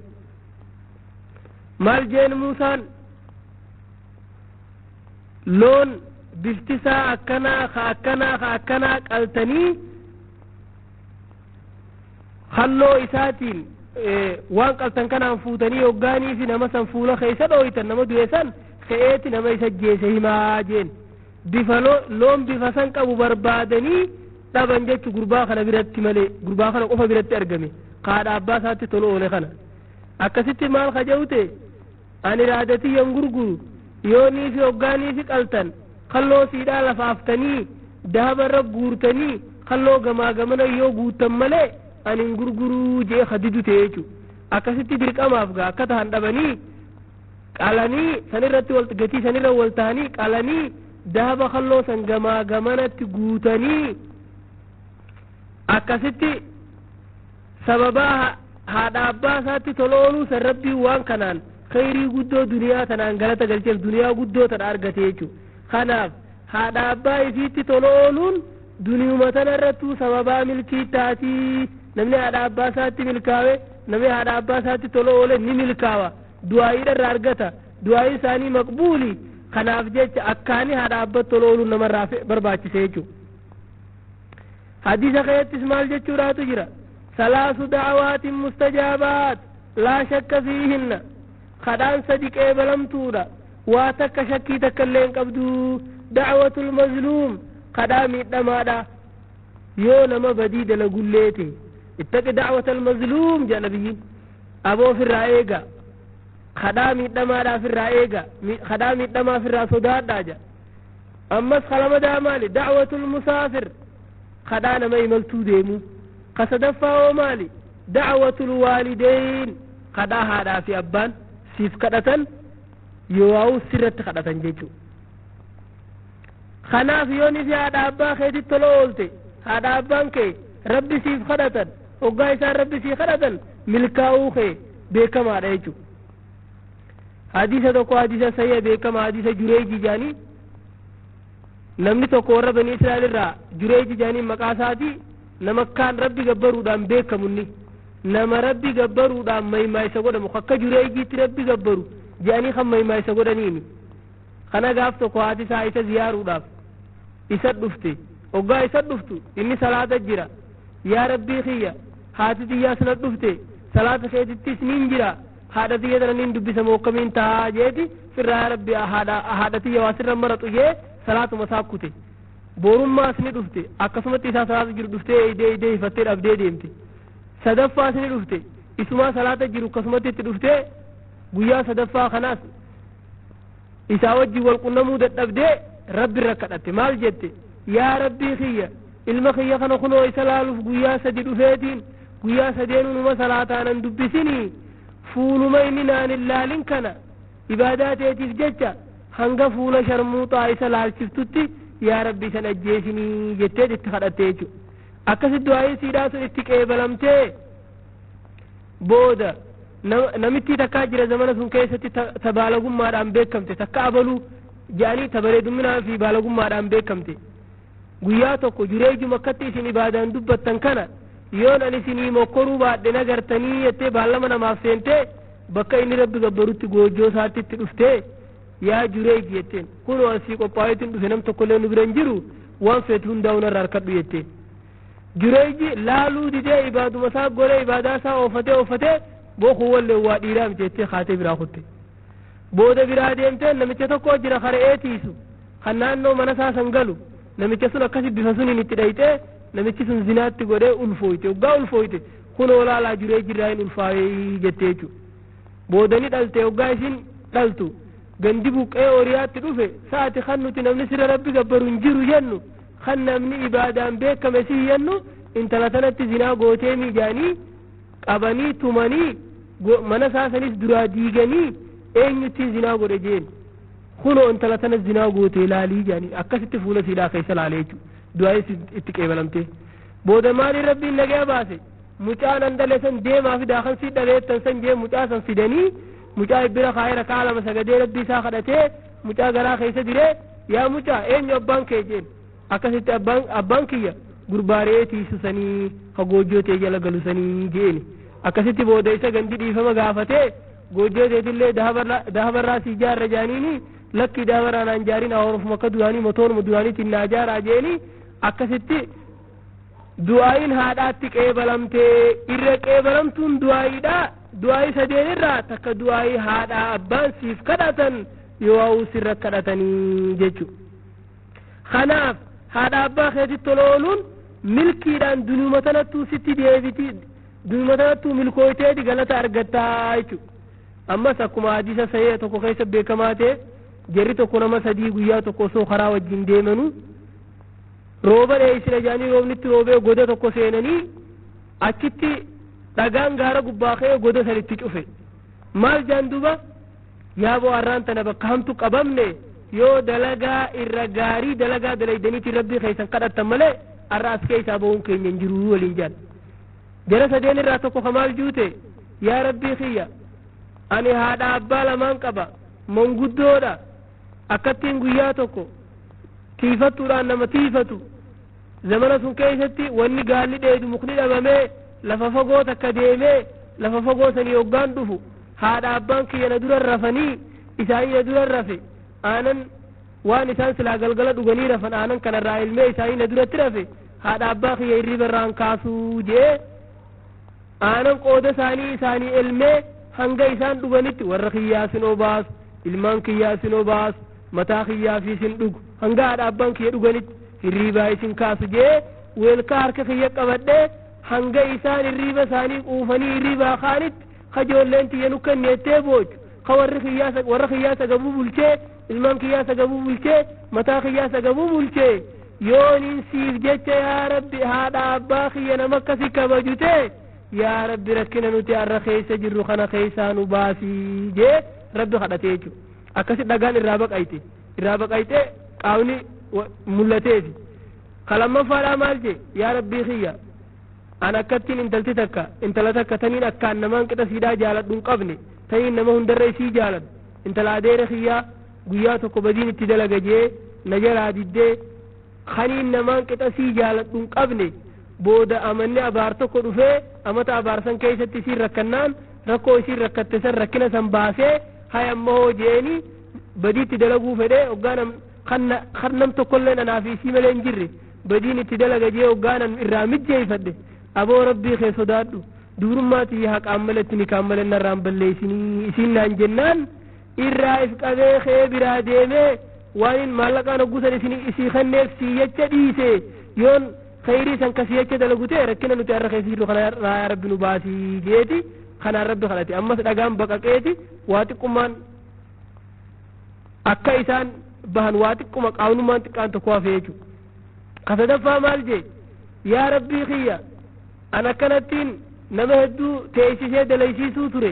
maal jeen Muusaan loon biftisaa akkanaa qaltanii halloo isaatiin waan qaltan kanaan fuutanii hoggaanii fi nama san fuula keessa dhooytan nama du'e san ka'eeti nama isa ajjeese himaa jeen bifa loon bifa san qabu barbaadanii dhaban jechu gurbaa kana biratti malee gurbaa kana qofa biratti argame haadha abbaa isaatti tolu oole kana akkasitti maal kajawte ani raadatii yan gurguru yoonii fi hoggaanii fi qaltan kalloo siidhaa lafaaftanii daabarra guurtanii kalloo gamaa gamana yoo guutan malee ani gurguruu jee hadidu ta'e jechuudha akkasitti dirqamaaf gaa akka ta'an dhabanii qalanii sanirratti gatii sanirra wal ta'anii qalanii daaba kalloo san gamaa gamanatti guutanii akkasitti sababaa haadha abbaa isaatti tolooluu san rabbii waan kanaan khayrii guddoo duniyaa tanaan galata galcheef duniyaa guddoo tana argate jechuudha kanaaf haadha abbaa isiitti tolooluun duniyuma tanarrattuu sababaa milkii taatii namni haadha abbaa isaatti milkaawe namni haadha abbaa isaatti toloole ni milkaawa du'aayii irraa argata du'aayii isaanii maqbuuli kanaaf jecha akkaanii haadha abbaa tolooluun namarraa barbaachise jechuudha hadiisa keessattis maal jechuudhaatu jira salaasu da'awaatin mustajaabaat laa shakka fiihinna kadhaan sadi qeebalamtuudha waa takka shakkii takka illee hin qabdu da'watul mazluum kadhaa miidhamaadha yoo nama badii dalagulleete ittaqi da'watal mazluum jedha nabiyyiin aboo ofirraa eega kadhaa miidhamaadhaa ofirraa eega kadhaa miidhamaa ofirraa sodaadhaa jedha ammas kalamadaa maali da'watul musaafir kadhaa nama imaltuu deemu kasadaffaa oo maali da'watul waalideyn kadhaa haadhaa fi abbaan siif kadhatan yoo sirratti kadhatan jechuudha kanaaf yooni fi haadha abbaa keetitti tola oolte haadha abbaan kee rabbi siif kadhatan hoggaa isaan rabbi siif kadhatan milkaa'uu kee beekamaadha jechuudha hadiisa tokko hadiisa sayya beekama hadiisa jureejii jaanii namni tokko warra bani Israa'el irraa jureejii jaanii maqaa isaatii nama kaan rabbi gabbaruudhaan beekamunni nama rabbi gabbaruudhaan maymaa isa godhamu akka jureejiitti rabbi gabbaru jedhanii kan maymaa isa godhaniini kana gaaf tokko haati isaa isa ziyaaruudhaaf isa dhufte hoggaa isa dhuftu inni salaata jira yaa rabbii kiyya haati xiyyaa sana dhufte salaata keetittis nin jira haadha xiyya tana nin dubbisa mookkamiin taa jeeti firraa yaa rabbi haadha xiyya waa sirra maratu jee salaatuma saakkute boorummaas ni dhufte akkasumatti isaa salaata jiru dhuftee idee hifattee dhabdee deemte sadaffaas ni dhufte isumaa salaata jiru akkasumatti itti dhuftee guyyaa sadaffaa kanaas isaa wajjin wal qunnamuu dadhabdee rabbi irra kadhatte maal jette yaa rabbii kiyya ilma kiyya kana kunoo isa laaluuf guyyaa sadi dhufeetiin guyyaa sadeenuu numa salaataanan dubbisinii fuuluma inni naan hin laalin kana ibaadaa teetiif jecha hanga fuula sharmuuxaa isa laalchiftutti yaa rabbi isan ajjeesinii jettee itti kadhatte jechuudha akkasi du'aayin siidhaa sun itti qeebalamtee booda namitti takkaa jira zamana sun keessatti ta baalagummaadhaan beekamte takka abaluu jedhanii ta bareedumminaa fi baalagummaadhaan beekamte guyyaa tokko jureejuma akkatti isin ibaadaan dubbattan kana yoon ani isinii mokkoruu baadhe nagartanii jettee baallama namaaf seentee bakka inni rabbi gabbarutti goojjoo isaatti itti dhuftee yaa jureeji jetteen kunoo asii qophaa'eetiin dhufe nam tokkollee nu bira hin jiru waan feetu hundaa hunarraa harkadhu jetteen jureeji laaluu didee ibaaduma isaa golee ibaadaa isaa oofatee bookuu wallee waa dhiiraa miti jettee kaatee biraa kutte booda biraa deemteen namicha tokko jira kara'ee tiisu kan naannoo mana isaa san galu namicha sun akkasi bifa suniin itti dhayxee namichi sun zinaatti godhee ulfooyte waggaa ulfooyte kunoo laalaa jureeji irraa hin ulfaayee jettee jechuudha booda ni dhalte waggaa isin dhaltu gandi buqqee horiyaatti dhufe saati kan nuti namni sira rabbi gabbaru hin jiru jennu kan namni ibaadaan beekame si jennu intala tanatti zinaa gootee miijaanii qabanii tumanii mana saasanis duraa diiganii eenyutti zinaa godhe jeen kunoo intala tana zinaa gootee laalii jaanii akkasitti fuula siidhaa keessa laalee jechuudha du'aayis itti qeebalamtee booda maaliin rabbiin nagaya baase mucaa nan dhale san deemaa fi daakan si dhaleettan san jee mucaa san fidanii mucaa bira kaayee rakaa lama sagadee rabbii isaa kadhatee mucaa garaa keessa diree yaa mucaa eenyu abbaan kee jeen akkasitti abbaan kiyya gurbaaree tiisu sanii ka goojjoo tee jala galu sanii jeeni akkasitti booda isa gandi dhiifama gaafatee goojjoo teetillee dahabarraa si ijaarra jaaniini lakki dahabarraa naan jaariin awwarofuma akka duraanii motoonuma duraaniitiin naa jaaraa jeeni akkasitti du'aayin haadhaatti qeebalamtee irra qeebalamtuun du'aayiidha du'aayi sadeen irraa takka du'aayi haadhaa abbaan siif kadhatan yoo sirra kadhatanii jechuudha kanaaf haadha abbaa keetitti tolooluun milkiidhaan dunuma tanattuu sitti deebiti dunuma tanattuu milkooyteeti galata argattaa jechuudha ammas akkuma hadiisa sahih tokko keessa beekamaa ta'e jarri tokko nama sadii guyyaa tokko osoo karaa wajjin deemanuu rooba dheessina jaanii roobnitti roobee goda tokko seenanii achitti dhagaan gaara gubbaa ka'ee goda sanitti cufe maal jaan duba yaaboo har'aan tana bakka hamtu qabamne yoo dalagaa irra gaarii dalagaa dalaydaniiti rabbii keessan kadhattan malee har'a as keessaa bahuun keenya hin jiru waliin jaan jara sadeen irraa tokko kamaal juute yaa rabbii kiyya ani haadha abbaa lamaan qaba manguddoodha akkattiin guyyaa tokko tiifattuudhaan nama tiifatu zamana sun keessatti wanni gaalli dheedu mukni dhabamee lafa fagoo takka deemee lafa fagoo sanii hoggaan dhufu haadha abbaan kiyya na dura rafanii isaanii na dura rafe aanan waan isaan silaa galgala dhuganii rafan aanan kanarraa ilmee isaanii na duratti rafe haadha abbaa kiyya hirriba irraan kaasuu jee aanan qooda isaanii ilmee hanga isaan dhuganitti warra kiyyaa sin obaasu ilmaan kiyyaa sin obaasu mataa kiyyaa fi sin dhugu hanga haadha abbaan kiyya dhuganitti hirriibaa isin kaasu jee weelkaa harka kiyya qabadhee hanga isaan hirriiba isaanii quufanii hirriibaa kaanitti kajoolleen tiyya nu kenneettee boochu ka warra kiyyaa sagabuu bulchee ilmaan kiyyaa sagabuu bulchee mataa kiyyaa sagabuu bulchee yooniin siif jecha yaa rabbi haadha abbaa kiyya nama akkasi kabajute yaa rabbi rakkina nuti har'a keessa jirru kana keessaa nu baasii jee rabbi kadhatee jechuudha akkasi dhagaan irraa baqayte qaawni mul'ateefi kalamaffaadhaa maal jee yaa rabbii kiyya an akkattiin intala takka taniin akkaan namaan qixa siidhaa jaaladhu hin qabne taniin nama hundarra isii jaaladhu intala adeera kiyyaa guyyaa tokko badiin itti dalaga jee na jalaa diddee kaniin namaan qixa sii jaaladhu hin qabne booda amanni abaar tokko dhufee amata abaarsan keessatti isiin rakkannaan rakkoo isiin rakkatte san rakkina san baasee hay amma hoo jeeni badiitti dalaguu fedhee hoggaan kan nam tokkollee anaaf isii malee hin jirre badiin itti dalaga jee hoggaanan irraa mijjeeyfadhe aboo rabbii kee sodaadhu dubrummaati haqaan malatti nikaan malee narraan balleessinii isiin naan jennaan irraa if qabee kee biraa deemee waan maallaqaan hoggusan isii kenneef siyyacha dhiise yoon khayrii san ka siyyacha dalagute rakkina nuti har'a keessa jirru kana yaa rabbi nu baasii jeeti kanaan rabbi kadhate ammas dhagaan baqaqeeti waa xiqqummaan akka isaan bahan waa xiqquma qaawnummaan xiqqaan tokko hafee jechuudha ka sadaffaa maal jee yaa rabbii kiyya an akkanattiin nama hedduu teessisee dalaysiisuu ture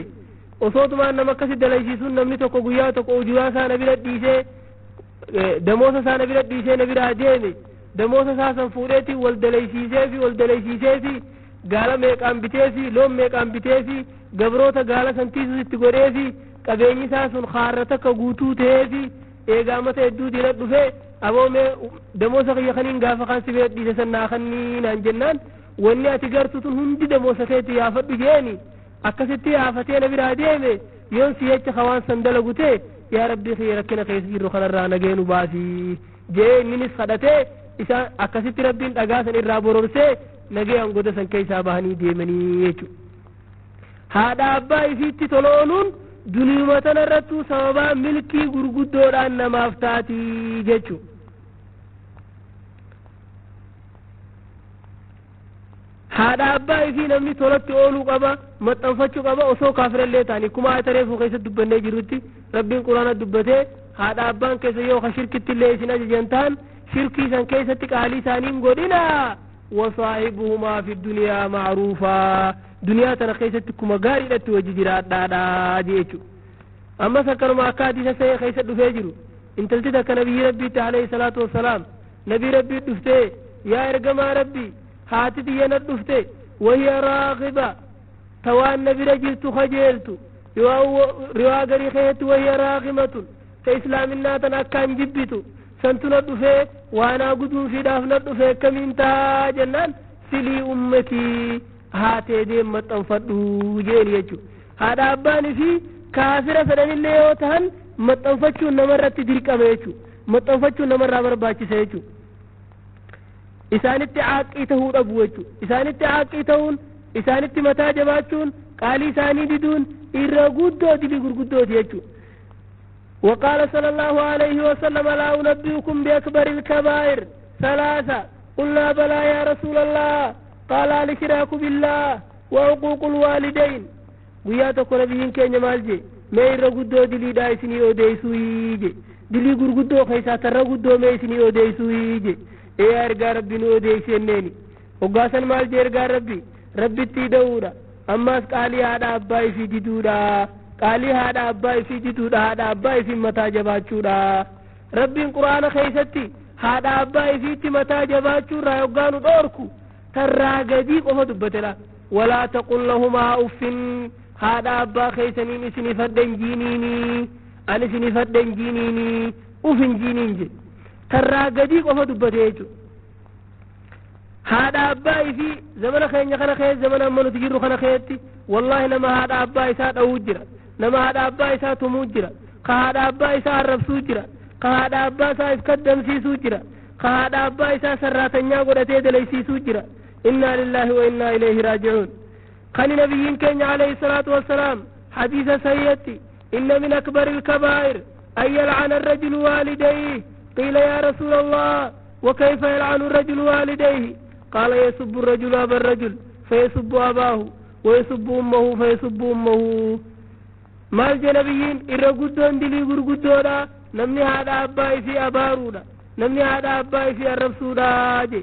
osootumaan nama akkasi dalaysiisuun namni tokko guyyaa tokko ujuraa isaa na bira dhiisee damoosa isaa na bira dhiisee na biraa deeme دموسا ساسا فوريتي والدليسيسي في قال ميقام بتيسي لوم ميقام بتيسي قبروتا قال سنتيسو ستقوريسي قبيني ساسا خارتك قوتو تيسي إيقامة إدو دي ندو في أبو مي دموسا خيخنين قافا خان سبيت دي سسنا خنين عن جنان واني أتقرتو هندي دموسا كيتي يافت جيني أكستي يافتين براديمي يون سيهج خوان سندلقو تي يا ربي خيركنا خيسير خلال رانا جينو باسي جي نينس خدته إسا أكستي ربين أغاسا إرابورورسي نجي أنقود سن كيسا بهني ديمني يجو هذا أبا يفيتي تلونون دنيومتنا رتو سببا ملكي غرغدور أن مافتاتي جيجو هذا أبا يفي نمني تولت أولو قبا متنفتشو قبا أسو كافر اللي تاني كما أتريفو خيسة دبني جروتي ربين قرآن دبته هذا أبان كيسا يوخ شركة اللي سنة جنتان شركي سن كيسة تكالي سانين قدنا وصاحبهما في الدنيا معروفا دنيا تنخيسة كما غاري لتوجي جرات دادا جيجو أما سكر ما كادي سيئ خيسة دفجرو انتلتك نبي ربي عليه الصلاة والسلام نبي ربي دفته يا إرقم ربي هاتي دينا دفته وهي راغبة توان نبي رجلت خجلت رواقري خيت وهي راغمة كإسلام الناتن أكان جبتو سنتنا دفه وانا قدون في دافنا دفه كمين تا جنان سلي أمتي هاتي ديم متنفدو جين يجو هذا أباني في كافرة سنن اللي يوتهن متنفتشو نمرة تدريك أميجو متنفتشو نمرة برباچي سيجو إسانت عاقيته أبوجو إسانت عاقيتهون إسانت متا جباچون قالي ساني ددون إرى قدو دلي قرقدو ديجو وقال صلى الله عليه وسلم لا أنبئكم بأكبر الكبائر ثلاثة قلنا بلى يا رسول الله قال الاشراك بالله وعقوق الوالدين وياتك نبيين كين مالجي ما يرغدو دلي دايسني اوديسويجي دلي غرغدو خيسا ترغدو ميسني اوديسويجي اي ارغا ربي نو اوديسنني وغاسن مالجي ارغا ربي تيدورا اما قالي هذا اباي في ديدودا قالي هذا اباي في ديدودا هذا اباي في متى جباچودا ربي القران خيستي هذا اباي في متى جباچورا يغانو دوركو تراغدي قفا دبتلا ولا تقل لهما اف هذا ابا خيسني سني فدن جينيني انا سني فدن جينيني اوفن جينينجي تراغدي قفا دبتيجو هذا ابا في زمن خينيا خنا خي زمن امنو تجيرو خنا خيتي والله لما هذا ابا يسا دوجرا لما هذا ابا يسا تموجرا هذا ابا يسا رب سوجرا هذا ابا يسا قدم سي سوجرا هذا ابا يسا سراتنيا غدته دليسي سوجرا إنا لله وإنا إليه راجعون قال نبيين كين عليه الصلاة والسلام حديث سيئتي إن من أكبر الكبائر أن يلعن الرجل والديه قيل يا رسول الله وكيف يلعن الرجل والديه قال يسب الرجل أبا الرجل فيسب أباه ويسب أمه فيسب أمه مال جنبيين إرى قدون دلي قرقدونا نمني هذا أبائي في أبارونا نمني هذا أبائي في الرسولا جي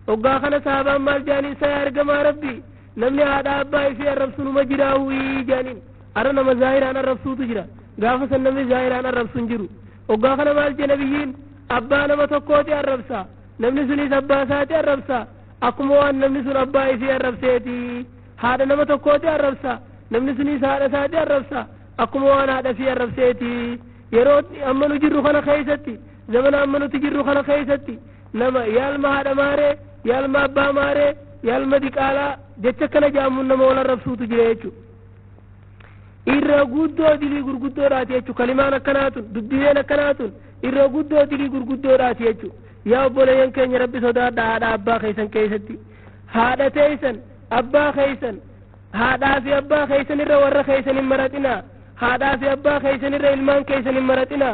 وقا خنا صحابا مال جاني سيار قما ربي نمني هذا أبائي في الرسول مجراوي جانين أرنا مزاهر أنا الرسول تجرا قافا سنمي زاهر أنا الرسول جرو وقا خنا مال جنبيين أبانا متوقوتي الربسا نمني سني سباساتي الربسا أقموان نمني سن أبائي في الربسيتي هذا نمتوقوتي الربسا نمني سني سارساتي الربسا أقموان هذا في الربسيتي يرود أمنو جرو خنا خيستي زمن أمنو تجرو خنا خيستي نما يالما هذا ماري يالما أبا ماري يالما ديكالا جتشكنا جامون نما ولا ربسو تجريتشو إرى قدو دلي قرقدو راتيتشو كلمان كناتون دبدين كناتون إرى قدو دلي قرقدو راتيتشو يا أبولا ينكين ربي صدا هذا أبا خيسن كيستي هذا تيسن أبا خيسن هذا في أبا خيسن إرى ورى خيسن مرتنا هذا في أبا خيسن إرى إلمان كيسن مرتنا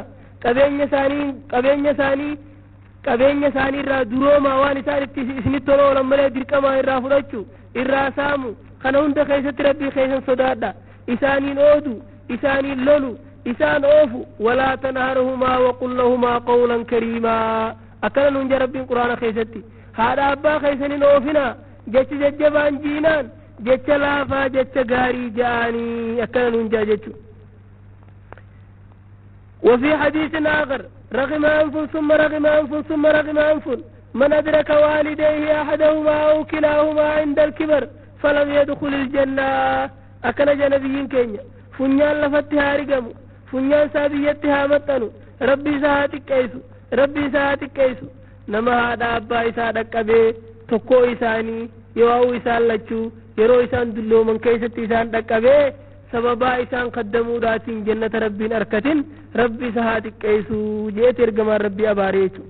qabeenya isaanii irraa durooma waan isaan itti isinitti toloolan malee dirqamaa irraa fudhachuu irraa saamu kana hunda keessatti rabbii keessan sodaadha isaaniin oodu isaaniin lolu isaan oofu walaa tanharuhumaa waqul lahumaa qawlan kariimaa akkana nuun jaa rabbiin quraana keessatti haadha abbaa keessaniin oofina jecha jajjabaan jiinaan jecha laafaa jecha gaarii ja'anii akkana nuun jaa jechu وفي حديث آخر رغم أنف ثم رغم أنف ثم رغم أنف من أدرك والديه أحدهما أو كلاهما عند الكبر فلم يدخل الجنة أكن جنبيين كينيا فنيان لفتها رقمو فنيان سابيتها متنو ربي ساعتك كيسو ربي ساعتك كيسو نما هذا أبا إسا دكبه تكو إساني يواو إسان لچو يرو إسان دلو من كيست إسان دكبه سببا إسان قدموا داتين جنة ربين أركتين ربي ساعتك كيسو جيت إرقما ربي أباريتو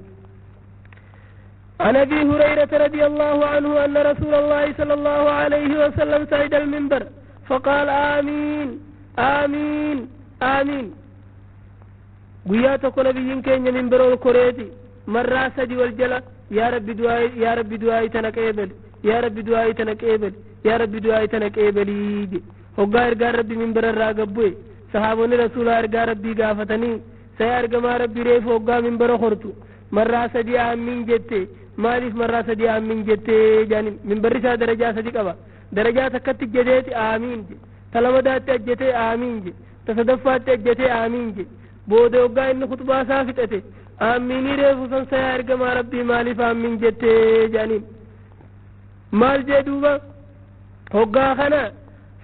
عن أبي هريرة رضي الله عنه أن رسول الله صلى الله عليه وسلم صعد المنبر فقال آمين آمين آمين قياتك نبيين كين منبر الكوريتي مرة سدي والجلة يا رب دعائي يا رب دعائي تنكيبل يا رب دعائي تنكيبل يا رب دعائي تنكيبل هقا إرقى ربي منبر الراقبوي صحابوني رسول إرقى ربي قافتني سيارقى ما ربي ريف هقا منبر خورتو مرة سدي آمين جتي مالف مرة سدي آمين جتي جاني منبر سا درجة سدي قبا درجة تكت جديت آمين جي تلمدات تجتي آمين جي تصدفات تجتي آمين جي بودو وقا إن خطبا سافتته آميني ريفو سن سيارقى ما ربي مالف آمين جتي جاني مال جدوبا هقا خنا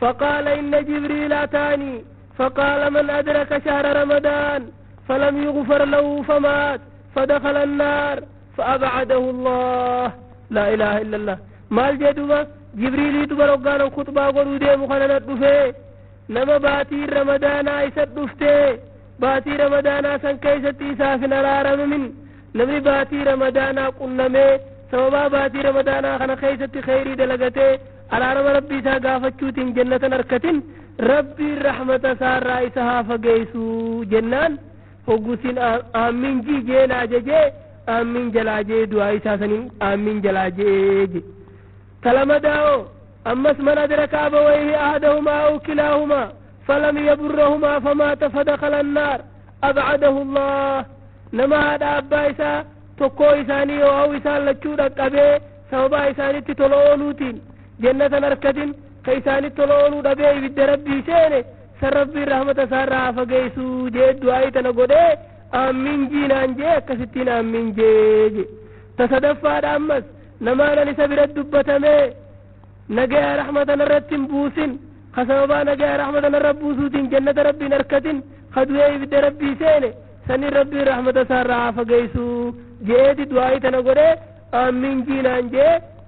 فقال إن جبريل أتاني فقال من أدرك شهر رمضان فلم يغفر له فمات فدخل النار فأبعده الله لا إله إلا الله مال جدوبا جبريل يدبر وقال الخطبة قلوا دي مخلنا الدفاء نما باتي رمضان عيسى دفته باتي رمضان سن كيسة إسافنا العرم من نمي باتي رمضان قلنا مي سوابا باتي رمضان خنا خيسة خيري دلغته العرم ربي ساقافتشوت جنة نركة ربي الرحمة سار رئيسها فقيسو جنان فقسين آمين جي جينا جي آمين جلاجي دعائي ساسنين آمين جلاجي كلمة داو أمس من أدرك أبويه أحدهما أو كلاهما فلم يبرهما فمات فدخل النار أبعده الله نما هذا أبا إسا تقو إساني أو إسان لچودك أبي سوبا إساني تطلعونوتين جنة نركتين كإساني تطلعونو دبي بد ربي سيني سر ربي رحمة سارا فقيسو جيد دعائي تنقودي آمين جينان جي كستين آمين جي تصدفا دامس نمانا نسبر الدبتمي نجاة رحمة نرتين بوسين خسابا نجاة رحمة نربوسوتين جنة ربي نركتين خدوئي بد ربي سيني سني ربي رحمة سارا فقيسو جيد دعائي تنقودي آمين جينان جي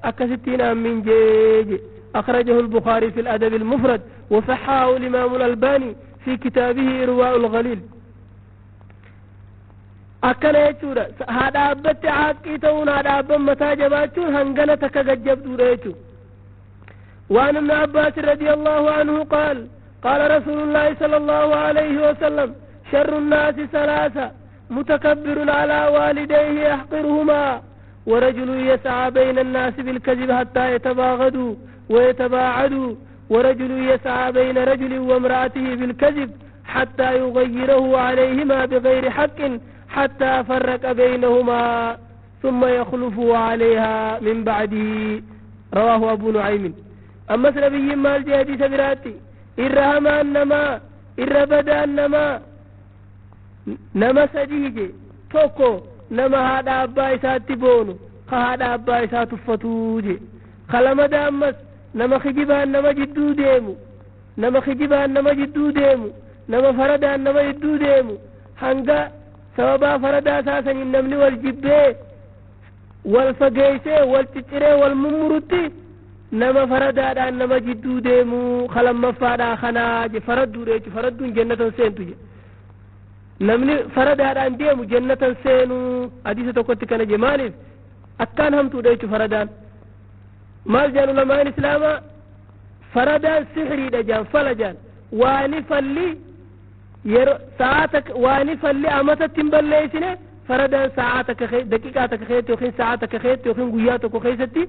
أكستين آمين جي أخرجه البخاري في الأدب المفرد وصححه الإمام الألباني في كتابه إرواء الغليل أكنا يجورا هذا أبت عاقيتون هذا أبت متاجباتون هنغنة تكجب دوريتو وعن ابن عباس رضي الله عنه قال قال رسول الله صلى الله عليه وسلم شر الناس ثلاثة متكبر على والديه يحقرهما ورجل يسعى بين الناس بالكذب حتى يتباغضوا ويتباعدوا ورجل يسعى بين رجل وامرأته بالكذب حتى يغيره عليهما بغير حق حتى فرق بينهما ثم يخلف عليها من بعده رواه أبو نعيم أما سنبي ما الجهد سبراتي إرهما أنما إربدا أنما نما سجيجي توكو نما هذا أبا إسات بونو هذا أبا إسات فتوجي خلما دامس نما خجبا نما جدو ديمو نما خجبا نما جدو ديمو نما فردا نما جدو ديمو هنگا سببا فردا ساسا النمل والجبه والفقيسه والتتره والممرتي نما فردا نما جدو ديمو خلما فادا خناج فردو ريج فردو جنة سينتو نمني فردا ديمو جنة سينو حديثة تقوت كان جمالي أكان هم توديش فردان مال جانو لما الإسلام فردان سحري دجان فلجان واني فلي ساعتك واني فلي أمتا تنبليسنه فردان ساعتك خي دقيقاتك خيتي وخين ساعتك خيتي وخين قياتك وخيستي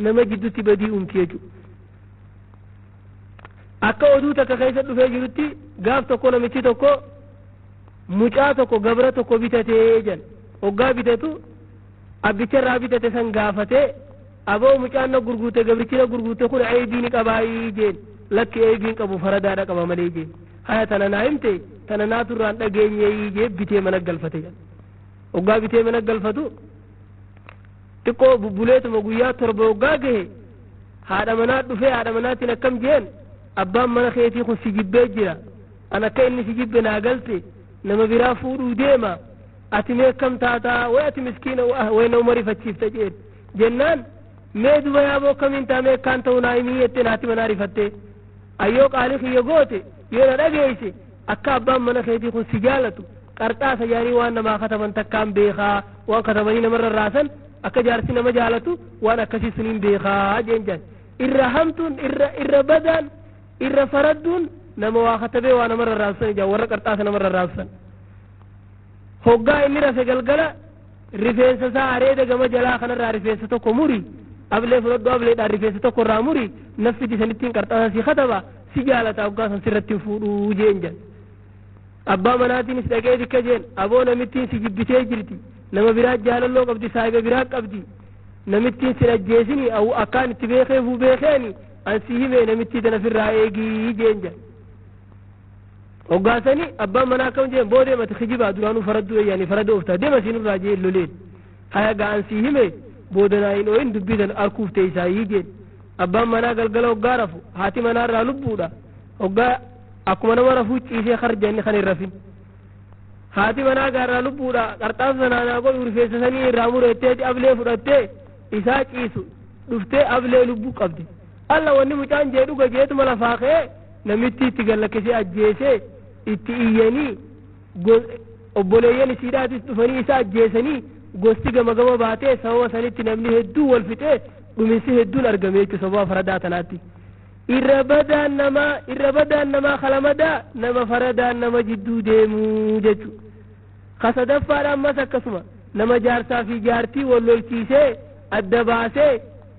نما جدو تبدي أمتيجو أكا ودوتك خيست فيجرتي قاف تكو نمتي تكو مجاتك وقبرتك وبتتيجن وقا بتتو أبتر رابطة سنقافته أبو مجانا قرقوته قبرتنا قرقوته خل عيبينك أباي جين لك عيبينك أبو فردانك أبا ملي جين هيا تنا نايمتي تنا ناتر ران أجين يجي بتي من القلفتي وقا بتي من القلفتو تكو ببوليت مقويات تربو قاقه هذا منات دفع هذا منات لكم جين أبام من خيتي خو سيجيب بيجرا أنا كأني سيجيب بناقلتي نما برا فورو ديما أتمي كم تاتا ويأتي مسكين وين عمري فتشيف تجيب جنان ميدو يابو كم انت مي كانتو نايمية ناتي مناري فتي أيوك آلي خيوغوتي يونا رجيسي أكا أبام من خيتي خو سيجالتو قرطاس يعني وانا ما ختمن تكام بيخا وان ختمني نمر الراسن أكا جارسي نما جالتو وانا كسي سنين بيخا جنجان إرهمتون إربدان إرفردون نما واختبه وانا مر الراسن جا ورق قرطاس نمر الراسن هوغا إني رفع قلقلا رفيسة ساريدة قم جلا خنا رفيسة تكو مري أبلي فردو أبلي دا رفيسة تكو راموري نفسي تسنتين قرطاس سي خطبا سيجالة أوغا سنسرتي فورو جنجان أبا مناتين استقاي ديكا جين أبو نمتين سيجبتي جرتي نما براج جالالو قبدي سايبا براج قبدي نمتين سنجيسيني أو أكان تبيخي فو بيخيني أنسيهمي نمتين دنا في الرائيقي جينجا وقاسني أبا مناكم جين بودي ما تخجبا دورانو فردو يعني فردو افتا ديما سينو راجي اللولين هيا قا أنسيهمي بودنا إنو إن دبيدن أركوف تيسايي جين أبا منا قلقلو قارفو هاتي منا را لبودا وقا akkuma nama rafuu ciisee harjanni kan irrafin haati manaa gaarraa lubbuudha qarxaaf sanaanaa godhu rifeessasanii irraa mureetteeti ablee fudhattee isaa ciisu dhuftee ablee lubbuu qabdi alla wanni mucaan jee dhuga jeetuma lafaa ka'ee namitti itti gallakkisee ajjeesee itti iyyanii obboleeyyan isiidhaatis dhufanii isa ajjeesanii gosti gama gama baatee sababa sanitti namni hedduu wal fixee dhuminsi hedduun argame jechuudha sababa faradaa tanaatti irrabadaan nama khalamadaa nama faradaan nama jidduu deemuu jechu kasadaffaadhaan ammas akkasuma nama jaarsaa fi jaartii wal lolchiisee adda baasee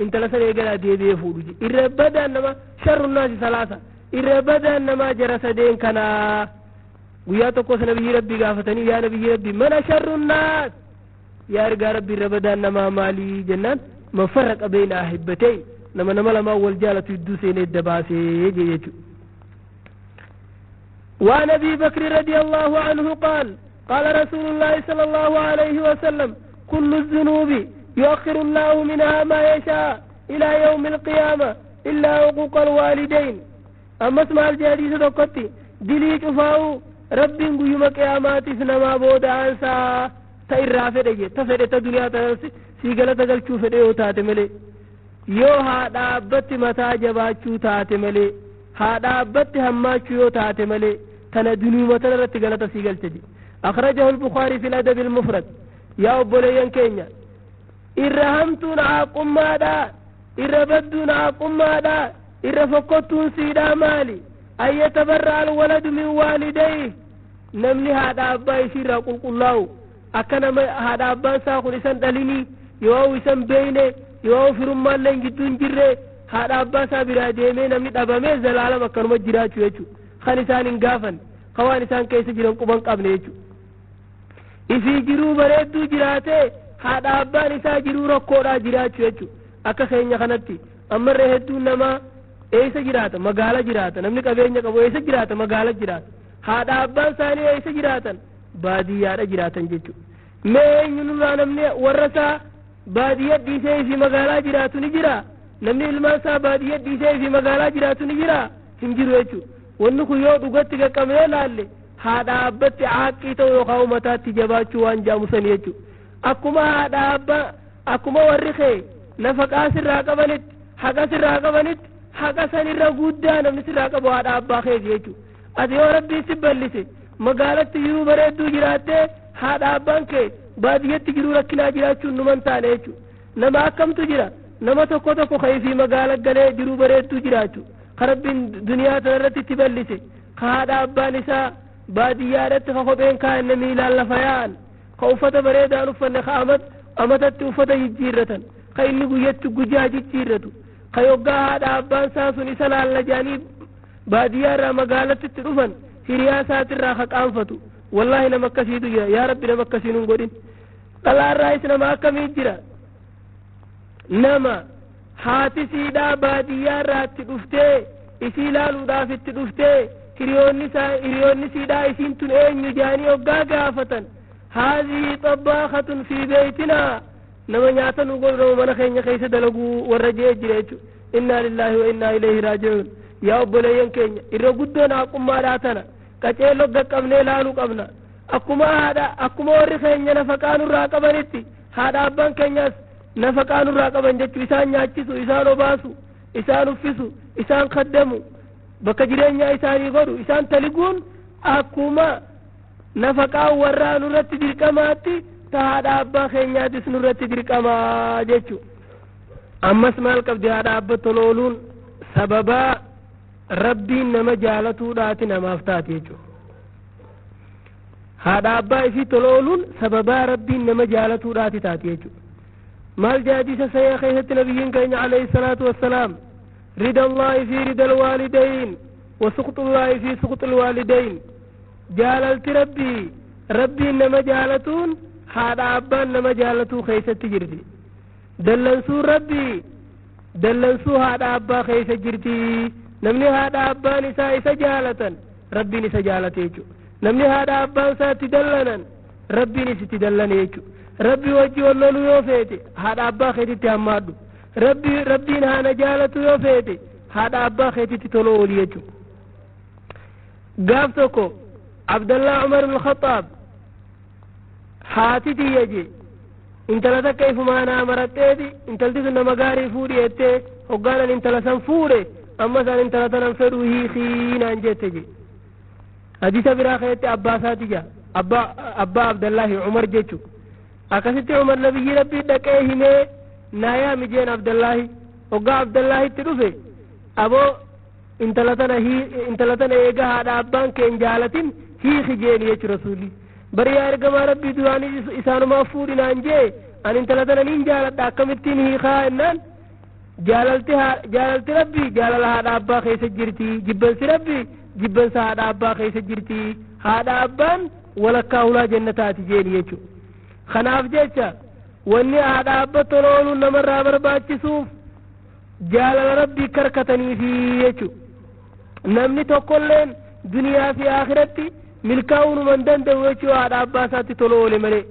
intala san eegalaa deebi'ee fuudhu irrabadaan nama sharrunnaasi salaasa irrabadaan nama jara sadeen kanaa guyyaa tokko sana nabiyyi rabbii gaafatanii yaa nabiyyi rabbii mana sharrunnaas yaa ergaa rabbii irrabadaan nama maalii jennaan man farraqa bayna ahibbatay نما نما لما والجالة يدوسين الدباسي يجيجو وعن أبي بكر رضي الله عنه قال رسول الله صلى الله عليه وسلم كل الذنوب يؤخر الله منها ما يشاء إلى يوم القيامة إلا حقوق الوالدين أما اسمع الجهديث دقتي دلي شفاو رب قيوم قيامات سنما بود عنسا تئر رافد تفد دنيا سيقلة تقل شوف ديوتات ملي yoo haadhaabbatti mataa jabaachuu taate malee haadhaabbatti hammaachuu yoo taate malee tana dunuuma tana irratti galata sii galchedi akhrajahu al-Bukhari fi al-Adab al-Mufrad yaa obboleeyyan keenya irra hamtuun haaqummaadha irra badduun haaqummaadha irra fokkottuun siidhaa maali an yatabarra al-waladu min waalidayhi namni haadhaabbaa isiirraa qulqullaa'u akka nama haadhaabbaan isaa kun isan dhalinii yoo isan beeyne yoo firummaan leen gidduun jirre haadha abbaa isaa biraa deemee namni dhabamee zalaalama akkanuma jiraachuu jechuudha kan isaan hin gaafan kawaan isaan keessa jiran quban qabne jechuudha ifii jiruu bareedduu jiraatee haadha abbaan isaa jiruu rakkoodhaa jiraachuu jechuudha akka keenya kanatti ammarree hedduun namaa eessa jiraata magaala jiraata namni qabeenya qabu eessa jiraata magaala jiraata haadha abbaan isaanii eessa jiraatan baadiyyaadha jiraatan jechuudha mee eenyunurraa namni warra isaa baadiyyaa dhiisee fi magaalaa jiraatu ni jira namni ilmaan isaa baadiyyaa dhiisee fi magaalaa jiraatu ni jira hin jiru jechuudha wanni kun yoo dhugatti qaqqabnee laalle haadha abbatti caaqqii ta'u yookaan ummataatti jabaachuu waan jaamusan jechuudha akkuma haadha abbaa akkuma warri kee nafaqaa sirraa qabanitti haqa sirraa qabanitti haqa sanirra guddaa namni sirraa qabu haadha abbaa keeti jechuudha ati yoo rabbiin si ballise magaalatti jiruu bareedduu jiraattee haadha abbaan kee baadiyyatti jiruu rakkinaa jiraachuun numan taane jechuudha nama akkamtu jira nama tokko tokko kayfii magaala galee jiruu bareedduu jiraachu karabbiin duniyaa tanarratti itti ballise ka haadha abbaan isaa baadiyyaadhatti ka kopheen kaa'anne miilaan lafa yaa'an ka uffata bareedaan uffanne ka amatatti uffata jijjiirratan ka inni guyyatti gujaa jijjiirratu ka yoggaa haadha abbaan isaa sun isa laalla jaanii baadiyyaarraa magaalatti itti dhufan hiriyaa isaatirraa ka qaanfatu wallahi nama akkasiitu jira yaa rabbi nama akkasiin hin godhin dhalaarraayis nama akkamii jira nama haati siidhaa baadiyyaarraa itti dhuftee isii ilaaluudhaaf itti dhuftee hiriyoonni siidhaa isiin tun eenyu jaanii hoggaa gaafatan haadhii xabbaakatun fi beeytinaa nama nyaata nu godhu mana keenya keessa dalagu warra jee jireechu inna lillahi wa inna ilayhi raaji'uun yaa obboleeyyan keenya irra guddoon haqummaadhaa tana qaceelloo gaqqabnee laaluu qabna akkuma warri keenya nafaqaanurraa qabanitti haadha abbaan keenyas nafaqaanurraa qaban jechuu isaan nyaachisu isaan obaasu isaan uffisu isaan kaddamu bakka jireenyaa isaanii godhu isaan taliguun akkuma nafaqaa warraa nurratti dirqamaatti ta haadha abbaa keenyaatis nurratti dirqamaa jechuu ammas maal qabdi haadha abba tolooluun sababaa rabbiin nama jaalatuudhaati namaaf taate jechuu haadha abbaa isii tolooluun sababaa rabbiin nama jaalatuudhaati taate jechuu maal jaadisa sayyaa keessatti nabiyyiin keenya alayhi salaatu wassalaam رضا الله في رضا الوالدين وسخط الله في سخط الوالدين جاللت ربي نما جالتون هذا أبان نما جالتو خيسة تجرتي دلنسو هذا أبا خيسة جرتي نمني هذا أبان إسا جالة ربي نسا جالتيجو نمني هذا أبان سا تدلنا ربي نسا تدلنيجو ربي وجه والله يوفيتي هذا أبا خيتي تهمادو ربي نهانا جالتو يوفيتي هذا أبا خيتي تتولو يجو قافتكو عبد الله عمر بن الخطاب حاتي يجي انت لذا كيف ما انا مرتدي انت لذا نمغاري فوري اتي وقال انت لسان فوري اما سان انت لذا ننفرو هي خين انجتجي حديث براخيتي أباساتي جا أبا عبد الله عمر جيتو أكستي عمر نبي ربي دكيه مي نايا مجين عبد الله وقا عبد الله تروفي أبو انتلتنا ايقا هذا أبان كين جالتين هي خجين يج رسولي بريا ارقما ربي دواني إسانو مافورين انجي أن انتلتنا نين جالت أكمتين هي خائنان جالت ربي جالل هذا أبا خيس جرتي جبل ربي جبل هذا أبا خيس جرتي هذا أبان ولا كاولا جنتات جين يجو خناف جيشا واني هذا أبا طلولو نمر رابر باتي سوف جالل ربي كركتني في يجو نمني تقولين دنيا في آخرتي ملكاون من دندو يجو هذا أبا ساتي طلولي ملي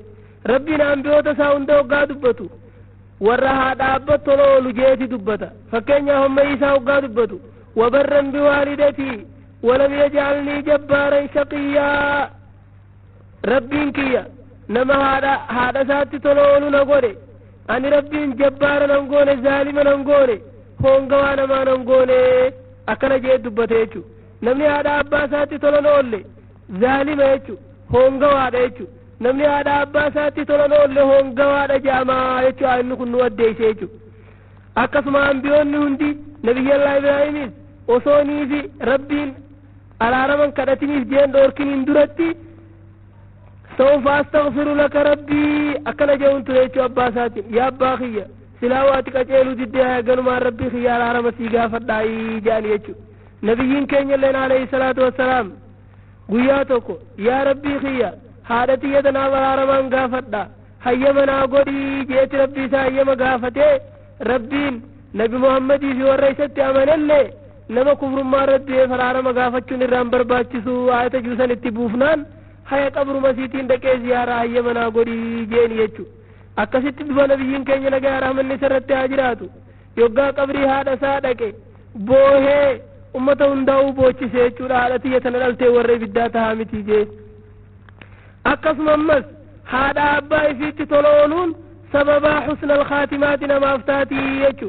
ربي نام بيوتا ساوندو قادبتو warra haadha abba toloolu jeeti dubbata fakkeenya homma isaa hoggaa dubbatu wabarran biwaalidatii walam yaj'alnii jabbaaran shaqiyyaa rabbiin kiyya nama haadha isaatti toloolu na godhe ani rabbiin jabbaara nan goone zaalima nan goone hoongawaa namaa nan goone akkana jee dubbate jechu namni haadha abbaa isaatti tola oolle zaalima jechu hoongawaadha jechu namni haadha abbaa isaatti tolan oolle hoongawaadha jedhamaa jechuu inni kun nu addeeyse jechuu akkasuma ambiyoonni hundi nabiyyallaa ibraahimis osoonii fi rabbiin araaraman kadhatiniif jeen dhoorkiniin duratti sawfa astaghfiru laka rabbii akkana je'uun ture jechuu abbaa isaatiin yaa abbaa kiyya silaa waati qaceeluu diddee ganumaan rabbii kiyya araarama sii gaafadhaayii jedhan jechuu nabiyyiin keenya illeen alayhi salaatu wassalaam guyyaa tokko yaa rabbii kiyya haadhati yadana baraaraman gaafadha hayyamanaa godhii jeeti rabbii isaa hayyama gaafatee rabbiin nabi muhammadii fi warra isatti amanallee nama kufrummaa irratti baraarama gaafachuun irraan barbaachisu ayata juusan itti buufnaan haya qabruma siitiin dhaqee ziyaaraa hayyamanaa godhii jeeni jechu akkasitti duba nabiyyiin keenya nagaa rahmanni isarratti haa jiraatu yoggaa qabrii haadha isaa dhaqe boohee ummata hundaa'uu boochise jechuudha haadhati yatana dhaltee warra ibiddaa tahaa miti jee akkasuma ammas haadha abbaa ifiitti tolooluun sababaa husna alkhaatimaati namaaf taatii jechu